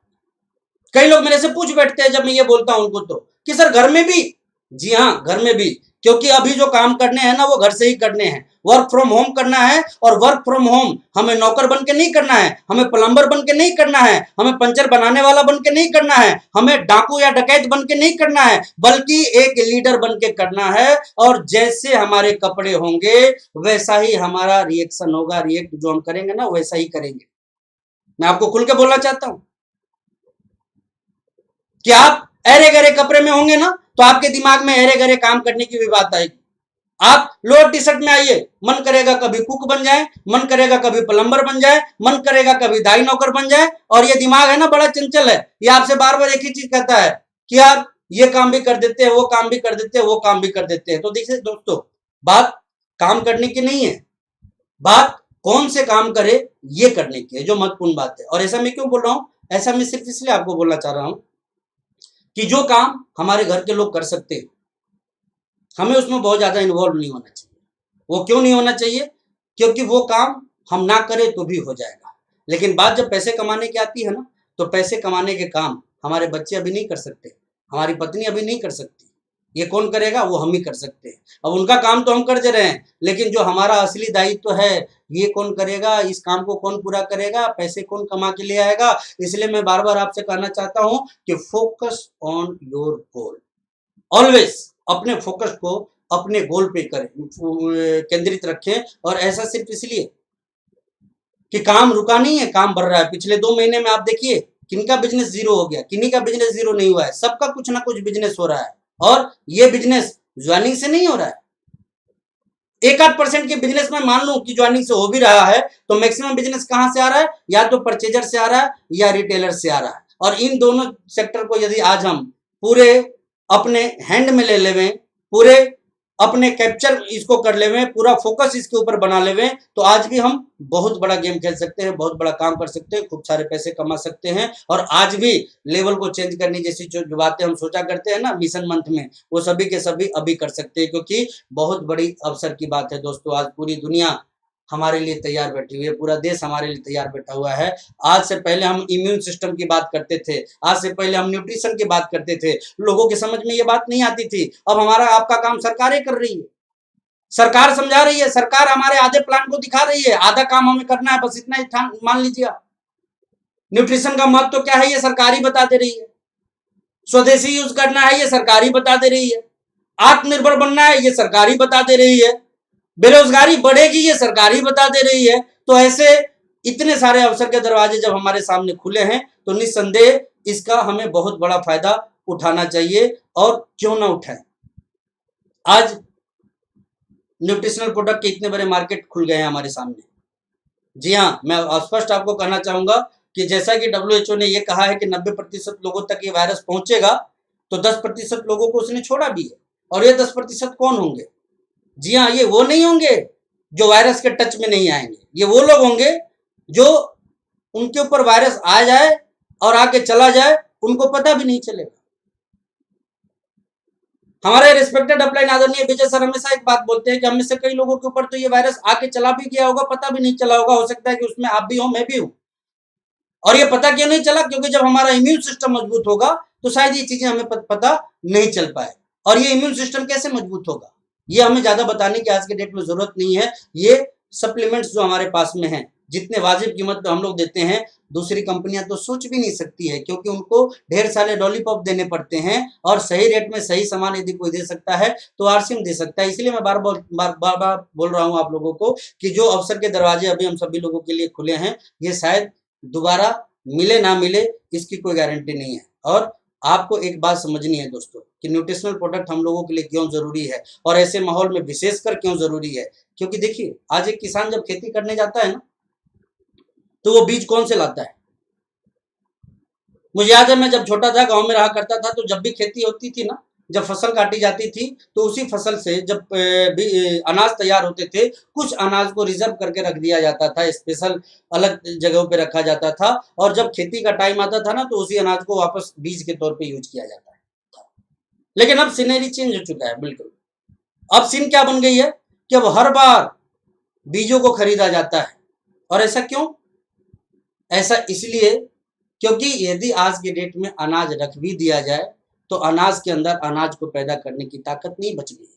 कई लोग मेरे से पूछ बैठते हैं जब मैं ये बोलता हूं उनको तो कि सर घर में भी? जी हाँ, घर में भी, क्योंकि अभी जो काम करने हैं ना वो घर से ही करने हैं। वर्क फ्रॉम होम करना है, और वर्क फ्रॉम होम हमें नौकर बन के नहीं करना है, हमें प्लम्बर बन के नहीं करना है, हमें पंचर बनाने वाला बन के नहीं करना है, हमें डाकू या डकैत बन के नहीं करना है, बल्कि एक लीडर बन के करना है। और जैसे हमारे कपड़े होंगे वैसा ही हमारा रिएक्शन होगा, रिएक्ट जो हम करेंगे ना वैसा ही करेंगे। मैं आपको खुल के बोलना चाहता हूं कि आप अरे गरे कपड़े में होंगे ना तो आपके दिमाग में अरे गरे काम करने की भी बात आएगी। आप लोअर टी शर्ट में आइए, मन करेगा कभी कुक बन जाए, मन करेगा कभी प्लम्बर बन जाए, मन करेगा कभी दाई नौकर बन जाए। और ये दिमाग है ना बड़ा चंचल है, ये आपसे बार बार एक ही चीज कहता है कि यार ये काम भी कर देते हैं, वो काम भी कर देते हैं, वो काम भी कर देते हैं। तो देखिए दोस्तों, बात काम करने की नहीं है, बात कौन से काम करे ये करने की है, जो महत्वपूर्ण बात है। और ऐसा मैं क्यों बोल रहा हूं? ऐसा मैं सिर्फ इसलिए आपको बोलना चाह रहा हूं कि जो काम हमारे घर के लोग कर सकते हैं, हमें उसमें बहुत ज्यादा इन्वॉल्व नहीं होना चाहिए। वो क्यों नहीं होना चाहिए? क्योंकि वो काम हम ना करें तो भी हो जाएगा, लेकिन बात जब पैसे कमाने की आती है ना, तो पैसे कमाने के काम हमारे बच्चे अभी नहीं कर सकते, हमारी पत्नी अभी नहीं कर सकती। ये कौन करेगा? वो हम ही कर सकते हैं। अब उनका काम तो हम कर दे रहे हैं, लेकिन जो हमारा असली दायित्व है ये कौन करेगा? इस काम को कौन पूरा करेगा? पैसे कौन कमा के ले आएगा? इसलिए मैं बार बार आपसे कहना चाहता हूं कि focus on your goal. Always अपने फोकस को अपने गोल पे करें, केंद्रित रखें। और ऐसा सिर्फ इसलिए कि काम रुका नहीं है, काम बढ़ रहा है। पिछले 2 महीने में आप देखिए किनका बिजनेस जीरो हो गया, किन्हीं का बिजनेस जीरो नहीं हुआ है, सबका कुछ ना कुछ बिजनेस हो रहा है। और ये बिजनेस ज्वाइनिंग से नहीं हो रहा है। 1-8% के बिजनेस में मान लूं कि ज्वाइनिंग से हो भी रहा है, तो मैक्सिमम बिजनेस कहां से आ रहा है? या तो परचेजर से आ रहा है या रिटेलर से आ रहा है। और इन दोनों सेक्टर को यदि आज हम पूरे अपने हैंड में ले लेवें, पूरे अपने कैप्चर इसको कर लेवें, पूरा फोकस इसके ऊपर बना लेवें, तो आज भी हम बहुत बड़ा गेम खेल सकते हैं, बहुत बड़ा काम कर सकते हैं, खूब सारे पैसे कमा सकते हैं। और आज भी लेवल को चेंज करने जैसी जो बातें हम सोचा करते हैं ना मिशन मंथ में, वो सभी के सभी अभी कर सकते हैं, क्योंकि बहुत बड़ी अवसर की बात है दोस्तों। आज पूरी दुनिया हमारे लिए तैयार बैठी हुई है, पूरा देश हमारे लिए तैयार बैठा हुआ है। आज से पहले हम इम्यून सिस्टम की बात करते थे, आज से पहले हम न्यूट्रिशन की बात करते थे, लोगों के समझ में ये बात नहीं आती थी। अब हमारा आपका काम सरकारें कर रही है, सरकार समझा रही है, सरकार हमारे आधे प्लान को दिखा रही है, आधा काम हमें करना है, बस इतना ही मान लीजिए आप। न्यूट्रिशन का महत्व क्या है ये सरकार ही बता दे रही है, स्वदेशी यूज करना है ये सरकार ही बता दे रही है, आत्मनिर्भर बनना है ये सरकार ही बता दे रही है, बेरोजगारी बढ़ेगी ये सरकार ही बता दे रही है। तो ऐसे इतने सारे अवसर के दरवाजे जब हमारे सामने खुले हैं तो निस्संदेह इसका हमें बहुत बड़ा फायदा उठाना चाहिए। और क्यों ना उठाएं, आज न्यूट्रिशनल प्रोडक्ट के इतने बड़े मार्केट खुल गए हैं हमारे सामने। जी हाँ, मैं स्पष्ट आपको कहना चाहूंगा कि जैसा कि WHO ने यह कहा है कि 90% लोगों तक ये वायरस पहुंचेगा, तो 10% लोगों को उसने छोड़ा भी है। और ये 10% कौन होंगे? जी हाँ, ये वो नहीं होंगे जो वायरस के टच में नहीं आएंगे, ये वो लोग होंगे जो उनके ऊपर वायरस आ जाए और आके चला जाए, उनको पता भी नहीं चलेगा। हमारे रिस्पेक्टेड अपलाइन आदरणीय विजय सर हमेशा एक बात बोलते हैं कि हम में से कई लोगों के ऊपर तो ये वायरस आके चला भी गया होगा, पता भी नहीं चला होगा। हो सकता है कि उसमें आप भी हो, मैं भी हूं। और ये पता क्यों नहीं चला? क्योंकि जब हमारा इम्यून सिस्टम मजबूत होगा तो शायद ये चीजें हमें पता नहीं चल पाए। और ये इम्यून सिस्टम कैसे मजबूत होगा, ये हमें ज्यादा बताने की आज के डेट में जरूरत नहीं है। ये सप्लीमेंट्स जो हमारे पास में है, जितने वाजिब कीमत पे हम लोग देते हैं, दूसरी कंपनियां तो सोच भी नहीं सकती है, क्योंकि उनको ढेर सारे लॉलीपॉप देने पड़ते हैं। और सही रेट में सही सामान यदि कोई दे सकता है तो आरसीएम दे सकता है। इसलिए मैं बार बार बोल रहा हूं आप लोगों को कि जो अवसर के दरवाजे अभी हम सभी लोगों के लिए खुले हैं, ये शायद दोबारा मिले ना मिले, इसकी कोई गारंटी नहीं है। और आपको एक बात समझनी है दोस्तों कि न्यूट्रिशनल प्रोडक्ट हम लोगों के लिए क्यों जरूरी है, और ऐसे माहौल में विशेषकर क्यों जरूरी है। क्योंकि देखिए, आज एक किसान जब खेती करने जाता है ना, तो वो बीज कौन से लाता है? मुझे याद है, मैं जब छोटा था, गांव में रहा करता था, तो जब भी खेती होती थी ना, जब फसल काटी जाती थी, तो उसी फसल से जब अनाज तैयार होते थे, कुछ अनाज को रिजर्व करके रख दिया जाता था, स्पेशल अलग जगहों पे रखा जाता था। और जब खेती का टाइम आता था ना, तो उसी अनाज को वापस बीज के तौर पे यूज किया जाता है। लेकिन अब सीनरी चेंज हो चुका है बिल्कुल। अब सीन क्या बन गई है कि अब हर बार बीजों को खरीदा जाता है। और ऐसा क्यों? ऐसा इसलिए क्योंकि यदि आज के डेट में अनाज रख भी दिया जाए, तो अनाज के अंदर अनाज को पैदा करने की ताकत नहीं बच गई,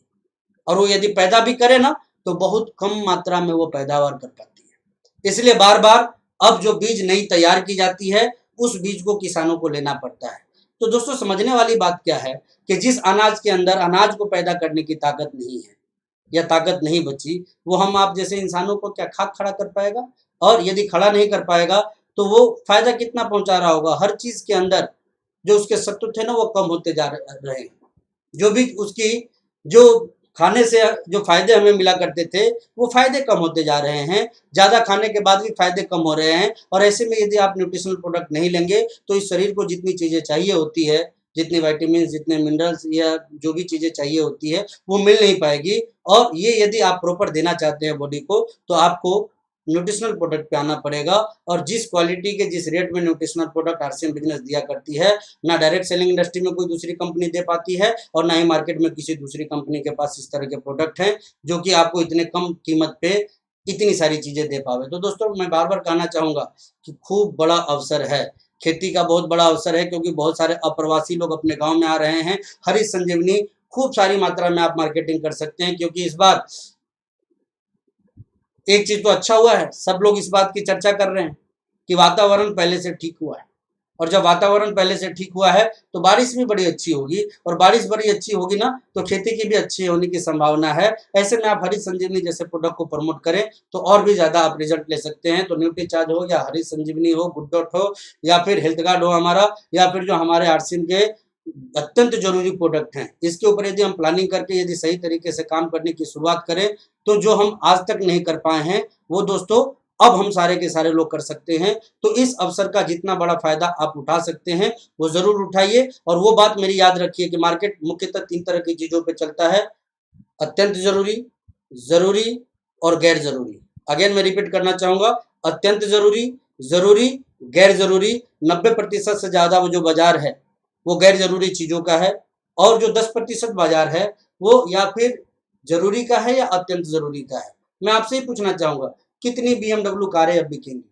और वो यदि पैदा भी करे ना, तो बहुत कम मात्रा में वो पैदावार कर पाती है। इसलिए बार बार अब जो बीज नई तैयार की जाती है, उस बीज को किसानों को लेना पड़ता है। तो दोस्तों, समझने वाली बात क्या है कि जिस अनाज के अंदर अनाज को पैदा करने की ताकत नहीं है या ताकत नहीं बची, वो हम आप जैसे इंसानों को क्या खाक खड़ा कर पाएगा? और यदि खड़ा नहीं कर पाएगा तो वो फायदा कितना पहुंचा रहा होगा? हर चीज के अंदर जो उसके सत्व थे ना, वो कम होते जा रहे हैं। जो भी उसकी जो खाने से जो फायदे हमें मिला करते थे, वो फायदे कम होते जा रहे हैं। ज्यादा खाने के बाद भी फायदे कम हो रहे हैं। और ऐसे में यदि आप न्यूट्रिशनल प्रोडक्ट नहीं लेंगे, तो इस शरीर को जितनी चीजें चाहिए होती है, जितने विटामिन, जितने मिनरल्स या जो भी चीजें चाहिए होती है, वो मिल नहीं पाएगी। और ये यदि आप प्रॉपर देना चाहते हैं बॉडी को, तो आपको न्यूट्रिशनल प्रोडक्ट पे आना पड़ेगा। और जिस क्वालिटी के, जिस रेट में न्यूट्रिशनल प्रोडक्ट आरसीएम बिजनेस दिया करती है, ना डायरेक्ट सेलिंग इंडस्ट्री में कोई दूसरी कंपनी दे पाती है, और ना ही मार्केट में किसी दूसरी कंपनी के पास इस तरह के प्रोडक्ट हैं जो कि आपको इतने कम कीमत पे इतनी सारी चीजें दे पावे। तो दोस्तों, मैं बार बार कहना चाहूंगा कि खूब बड़ा अवसर है, खेती का बहुत बड़ा अवसर है, क्योंकि बहुत सारे अप्रवासी लोग अपने गाँव में आ रहे हैं। हरी संजीवनी खूब सारी मात्रा में आप मार्केटिंग कर सकते हैं, क्योंकि इस बार एक चीज तो अच्छा हुआ है, सब लोग इस बात की चर्चा कर रहे हैं कि वातावरण पहले से ठीक हुआ है। और जब वातावरण पहले से ठीक हुआ है, तो बारिश भी बड़ी अच्छी होगी, और बारिश बड़ी अच्छी होगी ना, तो खेती की भी अच्छी होने की संभावना है। ऐसे में आप हरी संजीवनी जैसे प्रोडक्ट को प्रमोट करें, तो और भी ज्यादा आप रिजल्ट ले सकते हैं। तो न्यूट्रीचार्ज हो, या हरी संजीवनी हो, गुड डॉट हो, या फिर हेल्थ गार्ड हो हमारा, या फिर जो हमारे आरसीएम के अत्यंत जरूरी प्रोडक्ट हैं, इसके ऊपर यदि हम प्लानिंग करके यदि सही तरीके से काम करने की शुरुआत करें, तो जो हम आज तक नहीं कर पाए हैं, वो दोस्तों अब हम सारे के सारे लोग कर सकते हैं। तो इस अवसर का जितना बड़ा फायदा आप उठा सकते हैं, वो जरूर उठाइए। और वो बात मेरी याद रखिए कि मार्केट मुख्यतः 3 तरह की चीजों पे चलता है: अत्यंत जरूरी, जरूरी और गैर जरूरी। अगेन मैं रिपीट करना चाहूंगा, अत्यंत जरूरी, जरूरी, गैर जरूरी। 90% से ज्यादा वो जो बाजार है, वो गैर जरूरी चीजों का है। और जो 10% बाजार है, वो या फिर जरूरी का है या अत्यंत जरूरी का है। मैं आपसे ही पूछना चाहूंगा, कितनी BMW कारें अब बिकेंगी?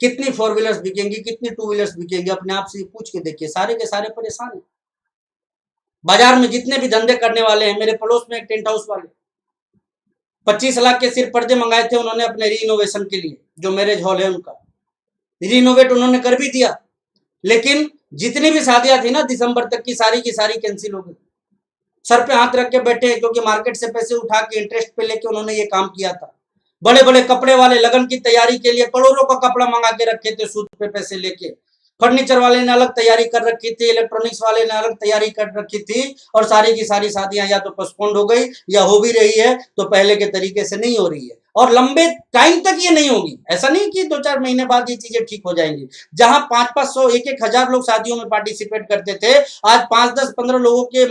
कितनी 4 व्हीलर्स बिकेंगी? कितनी 2 व्हीलर्स बिकेंगी? अपने आप से पूछ के देखिए। सारे के सारे परेशान हैं। बाजार में जितने भी धंधे करने वाले हैं, मेरे पड़ोस में एक टेंट हाउस वाले 25 लाख के सिर्फ पर्दे मंगाए थे उन्होंने अपने रीइनोवेशन के लिए। जो मैरिज हॉल है उनका रीइनोवेट उन्होंने कर भी दिया, लेकिन जितनी भी शादियां थी ना दिसंबर तक की सारी कैंसिल हो गई। सर पे हाथ रख के बैठे, क्योंकि मार्केट से पैसे उठा के इंटरेस्ट पे लेके उन्होंने ये काम किया था। बड़े बड़े कपड़े वाले लगन की तैयारी के लिए करोड़ों का कपड़ा मंगा के रखे थे सूद पे पैसे लेके। फर्नीचर वाले ने अलग तैयारी कर रखी थी, इलेक्ट्रॉनिक्स वाले ने अलग तैयारी कर रखी थी, और सारी की सारी शादियां या तो पोस्टपोन्ड हो गई या हो भी रही है तो पहले के तरीके से नहीं हो रही है। और लंबे टाइम तक ये नहीं होगी। ऐसा नहीं कि 2-4 महीने बाद ये चीजें ठीक हो जाएंगी। जहां 500-500 1-1 हजार लोग शादियों में पार्टिसिपेट करते थे, आज 5-10-15 लोगों के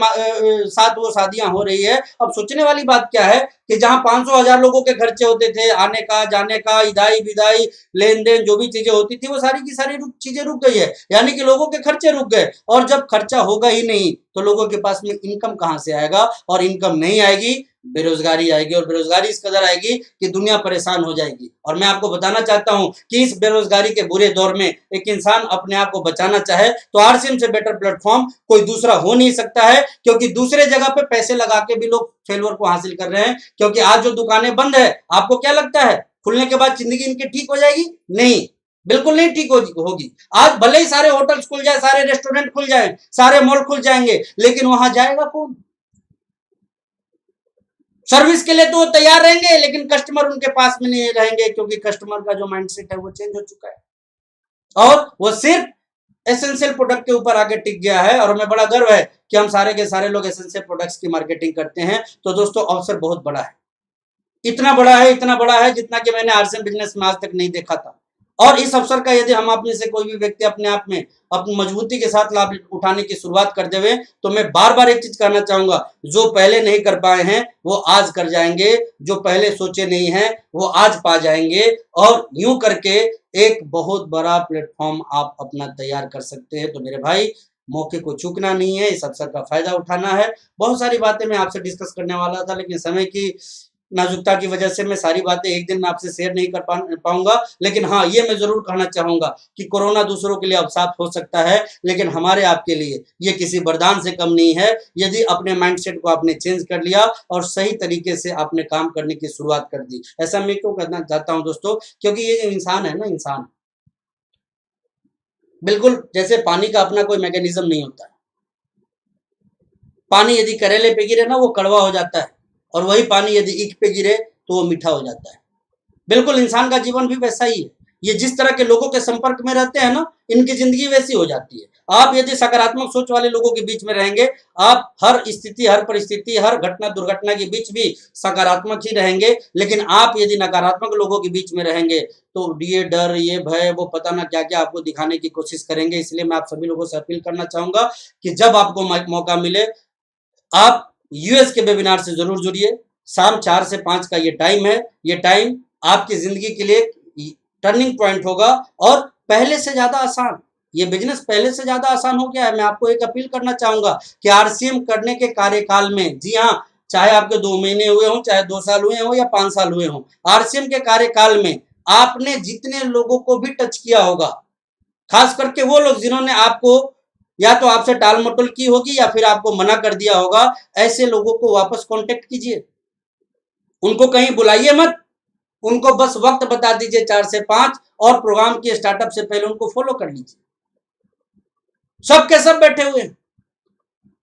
साथ वो शादियां हो रही है। अब सोचने वाली बात क्या है कि जहां 500-1000 लोगों के खर्चे होते थे, आने का, जाने का, इधाई विदाई, लेन देन, जो भी चीजें होती थी, वो सारी की सारी चीजें रुक गई है। यानी कि लोगों के खर्चे रुक गए, और जब खर्चा होगा ही नहीं तो लोगों के पास में इनकम कहां से आएगा, और इनकम नहीं आएगी, बेरोजगारी आएगी, और बेरोजगारी इस कदर आएगी कि दुनिया परेशान हो जाएगी। और मैं आपको बताना चाहता हूं कि इस बेरोजगारी के बुरे दौर में एक इंसान अपने आप को बचाना चाहे तो आरसीएम से बेटर प्लेटफॉर्म कोई दूसरा हो नहीं सकता है, क्योंकि दूसरे जगह पे पैसे लगा के भी लोग फेलवर को हासिल कर रहे हैं। क्योंकि आज जो दुकानें बंद है, आपको क्या लगता है खुलने के बाद जिंदगी इनकी ठीक हो जाएगी? नहीं, बिल्कुल नहीं ठीक होगी। आज भले ही सारे होटल्स खुल जाए, सारे रेस्टोरेंट खुल जाए, सारे मॉल खुल जाएंगे, लेकिन वहां जाएगा कौन? सर्विस के लिए तो वो तैयार रहेंगे, लेकिन कस्टमर उनके पास में नहीं रहेंगे, क्योंकि कस्टमर का जो माइंडसेट है वो चेंज हो चुका है, और वो सिर्फ एसेंशियल प्रोडक्ट के ऊपर आके टिक गया है। और हमें बड़ा गर्व है कि हम सारे के सारे लोग एसेंशियल प्रोडक्ट्स की मार्केटिंग करते हैं। तो दोस्तों, अवसर बहुत बड़ा है, इतना बड़ा है, इतना बड़ा है जितना कि मैंने आरसीएम बिजनेस में आज तक नहीं देखा था। और इस अवसर का यदि हम आप में से कोई भी व्यक्ति अपने आप में अपनी मजबूती के साथ लाभ उठाने की शुरुआत कर देवे, तो मैं बार बार एक चीज कहना चाहूंगा, जो पहले नहीं कर पाए हैं वो आज कर जाएंगे, जो पहले सोचे नहीं है वो आज पा जाएंगे, और यूं करके एक बहुत बड़ा प्लेटफॉर्म आप अपना तैयार कर सकते हैं। तो मेरे भाई, मौके को चूकना नहीं है, इस अवसर का फायदा उठाना है। बहुत सारी बातें मैं आपसे डिस्कस करने वाला था, लेकिन समय की नाजुकता की वजह से मैं सारी बातें एक दिन में आपसे शेयर नहीं कर पाऊंगा। लेकिन हाँ, ये मैं जरूर कहना चाहूंगा कि कोरोना दूसरों के लिए अभिशाप हो सकता है, लेकिन हमारे आपके लिए ये किसी वरदान से कम नहीं है, यदि अपने माइंडसेट को आपने चेंज कर लिया और सही तरीके से आपने काम करने की शुरुआत कर दी। ऐसा मैं क्यों करना चाहता हूं दोस्तों? क्योंकि ये जो इंसान है ना, इंसान बिल्कुल जैसे पानी का अपना कोई मैकेनिज्म नहीं होता है। पानी यदि करेले पे गिरे ना, वो कड़वा हो जाता है, और वही पानी यदि ईख पे गिरे तो वो मीठा हो जाता है। बिल्कुल इंसान का जीवन भी वैसा ही है। ये जिस तरह के लोगों के संपर्क में रहते हैं ना, इनकी जिंदगी वैसी हो जाती है। आप यदि सकारात्मक सोच वाले लोगों के बीच में रहेंगे, आप हर स्थिति, हर परिस्थिति, हर घटना दुर्घटना के बीच भी सकारात्मक ही रहेंगे। लेकिन आप यदि नकारात्मक लोगों के बीच में रहेंगे तो ये डर, ये भय, वो पता ना क्या क्या आपको दिखाने की कोशिश करेंगे। इसलिए मैं आप सभी लोगों से अपील करना चाहूंगा कि जब आपको मौका मिले, आप यूएस के वेबिनार से जरूर जुड़िए। शाम 4 से 5 का ये टाइम है। ये टाइम आपकी जिंदगी के लिए टर्निंग पॉइंट होगा, और पहले से ज्यादा आसान, ये बिजनेस पहले से ज्यादा आसान हो गया है। मैं आपको एक अपील करना चाहूंगा कि आरसीएम करने के कार्यकाल में, जी हाँ, चाहे आपके 2 महीने हुए हों, चाहे 2 साल हुए हों या 5 साल हुए हों, आरसीएम के कार्यकाल में आपने जितने लोगों को भी टच किया होगा, खास करके वो लोग जिन्होंने आपको या तो आपसे टाल मटोल की होगी या फिर आपको मना कर दिया होगा, ऐसे लोगों को वापस कांटेक्ट कीजिए। उनको कहीं बुलाइए मत, उनको बस वक्त बता दीजिए 4 से 5, और प्रोग्राम के स्टार्टअप से पहले उनको फॉलो कर लीजिए। सब के सब बैठे हुए हैं,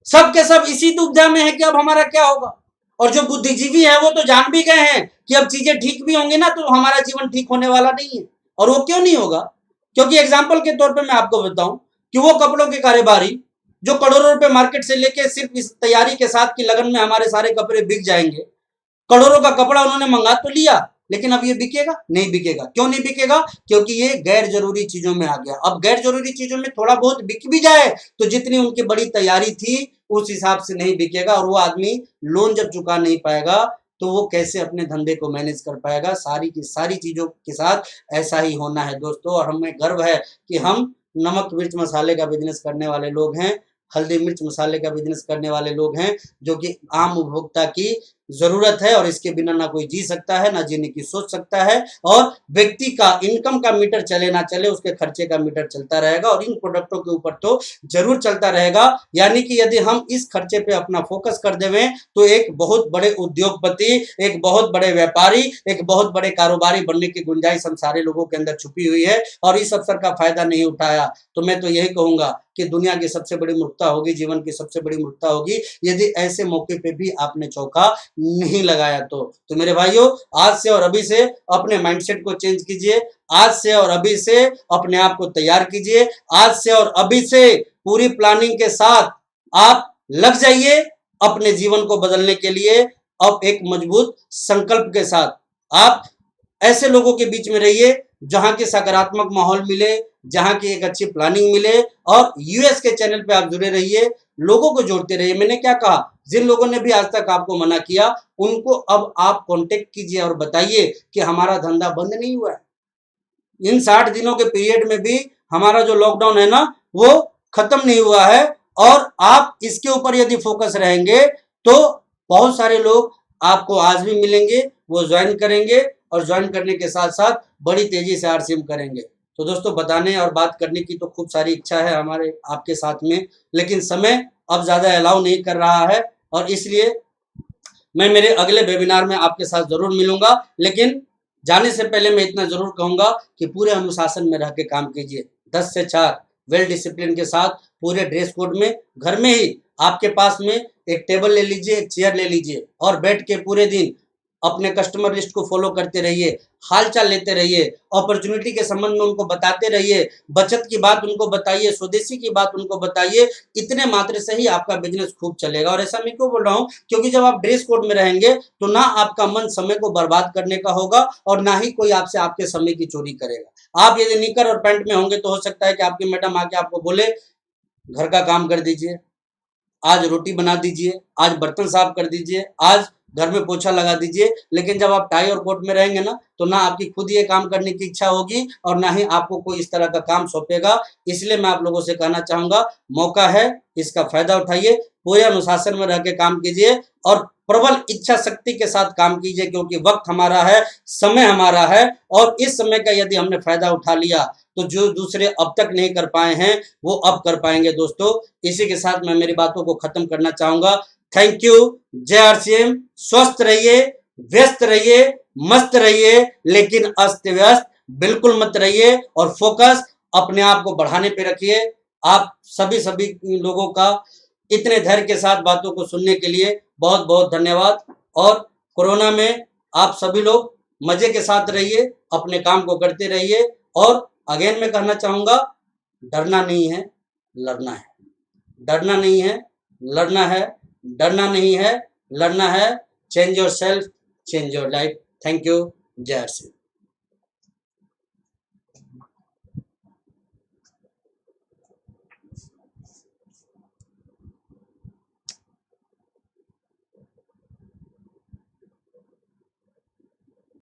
सब के सब इसी दुविधा में है कि अब हमारा क्या होगा। और जो बुद्धिजीवी है वो तो जान भी गए हैं कि अब चीजें ठीक भी होंगी ना तो हमारा जीवन ठीक होने वाला नहीं है। और वो क्यों नहीं होगा? क्योंकि एग्जाम्पल के तौर पे मैं आपको बताऊं कि वो कपड़ों के कारोबारी जो करोड़ों रुपए मार्केट से लेके सिर्फ इस तैयारी के साथ की लगन में हमारे सारे कपड़े बिक जाएंगे, करोड़ों का कपड़ा उन्होंने मंगा तो लिया, लेकिन अब ये बिकेगा? नहीं बिकेगा। क्यों नहीं बिकेगा? क्योंकि ये गैर जरूरी चीजों में आ गया। अब गैर जरूरी चीजों में थोड़ा बहुत बिक भी जाए तो जितनी उनकी बड़ी तैयारी थी उस हिसाब से नहीं बिकेगा, और वो आदमी लोन जब चुका नहीं पाएगा तो वो कैसे अपने धंधे को मैनेज कर पाएगा। सारी की सारी चीजों के साथ ऐसा ही होना है दोस्तों। और हमें गर्व है कि हम नमक मिर्च मसाले का बिजनेस करने वाले लोग हैं, हल्दी मिर्च मसाले का बिजनेस करने वाले लोग हैं, जो कि आम उपभोक्ता की जरूरत है, और इसके बिना ना कोई जी सकता है, ना जीने की सोच सकता है। और व्यक्ति का इनकम का मीटर चले ना चले, उसके खर्चे का मीटर चलता रहेगा, और इन प्रोडक्टों के ऊपर तो जरूर चलता रहेगा। यानी कि यदि हम इस खर्चे पे अपना फोकस कर देवें तो एक बहुत बड़े उद्योगपति, एक बहुत बड़े व्यापारी, एक बहुत बड़े कारोबारी बनने की गुंजाइश हम सारे लोगों के अंदर छुपी हुई है। और इस अवसर का फायदा नहीं उठाया तो मैं तो यही कहूंगा कि दुनिया की सबसे बड़ी मूर्खता होगी, जीवन की सबसे बड़ी मूर्खता होगी, यदि ऐसे मौके पे भी आपने चौका नहीं लगाया तो मेरे भाइयों, आज से और अभी से अपने माइंडसेट को चेंज कीजिए। आज से और अभी से अपने आप को तैयार कीजिए। आज से और अभी से पूरी प्लानिंग के साथ आप लग जाइए अपने जीवन को बदलने के लिए, अब एक मजबूत संकल्प के साथ। आप ऐसे लोगों के बीच में रहिए जहां की सकारात्मक माहौल मिले, जहां की एक अच्छी प्लानिंग मिले, और यूएस के चैनल पे आप जुड़े रहिए, लोगों को जोड़ते रहिए। मैंने क्या कहा, जिन लोगों ने भी आज तक आपको मना किया उनको अब आप कांटेक्ट कीजिए और बताइए कि हमारा धंधा बंद नहीं हुआ है। इन 60 दिनों के पीरियड में भी हमारा जो लॉकडाउन है ना, वो खत्म नहीं हुआ है, और आप इसके ऊपर यदि फोकस रहेंगे तो बहुत सारे लोग आपको आज भी मिलेंगे, वो ज्वाइन करेंगे, और ज्वाइन करने के साथ साथ बड़ी तेजी से आरसीएम करेंगे। तो दोस्तों, बताने और बात करने की तो खूब सारी इच्छा है हमारे आपके साथ में, लेकिन समय अब ज्यादा अलाउ नहीं कर रहा है, और इसलिए मैं मेरे अगले वेबिनार में आपके साथ जरूर मिलूंगा। लेकिन जाने से पहले मैं इतना जरूर कहूंगा कि पूरे अनुशासन में रह के काम कीजिए, 10 से 4 वेल डिसिप्लिन के साथ, पूरे ड्रेस कोड में, घर में ही आपके पास में एक टेबल ले लीजिए, एक चेयर ले लीजिए, और बैठ के पूरे दिन अपने कस्टमर लिस्ट को फॉलो करते रहिए, हालचाल लेते रहिए, अपॉर्चुनिटी के संबंध में उनको बताते रहिए, बचत की बात उनको बताइए, स्वदेशी की बात उनको बताइए। इतने मात्र से ही आपका बिजनेस खूब चलेगा। और ऐसा मैं क्यों बोल रहा हूँ, क्योंकि जब आप ड्रेस कोड में रहेंगे तो ना आपका मन समय को बर्बाद करने का होगा, और ना ही कोई आपसे आपके समय की चोरी करेगा। आप यदि निकर और पैंट में होंगे तो हो सकता है कि आपकी मैडम आके आपको बोले घर का काम कर दीजिए, आज रोटी बना दीजिए, आज बर्तन साफ कर दीजिए, आज घर में पोछा लगा दीजिए। लेकिन जब आप टाई और कोट में रहेंगे ना, तो ना आपकी खुद ये काम करने की इच्छा होगी, और ना ही आपको कोई इस तरह का काम सौंपेगा। इसलिए मैं आप लोगों से कहना चाहूंगा, मौका है, इसका फायदा उठाइए, पूरे अनुशासन में रह के काम कीजिए, और प्रबल इच्छा शक्ति के साथ काम कीजिए, क्योंकि वक्त हमारा है, समय हमारा है, और इस समय का यदि हमने फायदा उठा लिया तो जो दूसरे अब तक नहीं कर पाए हैं वो अब कर पाएंगे। दोस्तों, इसी के साथ मैं मेरी बातों को खत्म करना चाहूंगा। Thank you. जय आरसीएम। स्वस्थ रहिए, व्यस्त रहिए, मस्त रहिए, लेकिन अस्त व्यस्त बिल्कुल मत रहिए, और फोकस अपने आप को बढ़ाने पे रखिए। आप सभी लोगों का इतने धैर्य के साथ बातों को सुनने के लिए बहुत बहुत धन्यवाद। और कोरोना में आप सभी लोग मजे के साथ रहिए, अपने काम को करते रहिए, और अगेन मैं कहना चाहूंगा, डरना नहीं है, लड़ना है। डरना नहीं है, लड़ना है। डरना नहीं है, लड़ना है। Change your self, change your life. Thank you. जय श्री।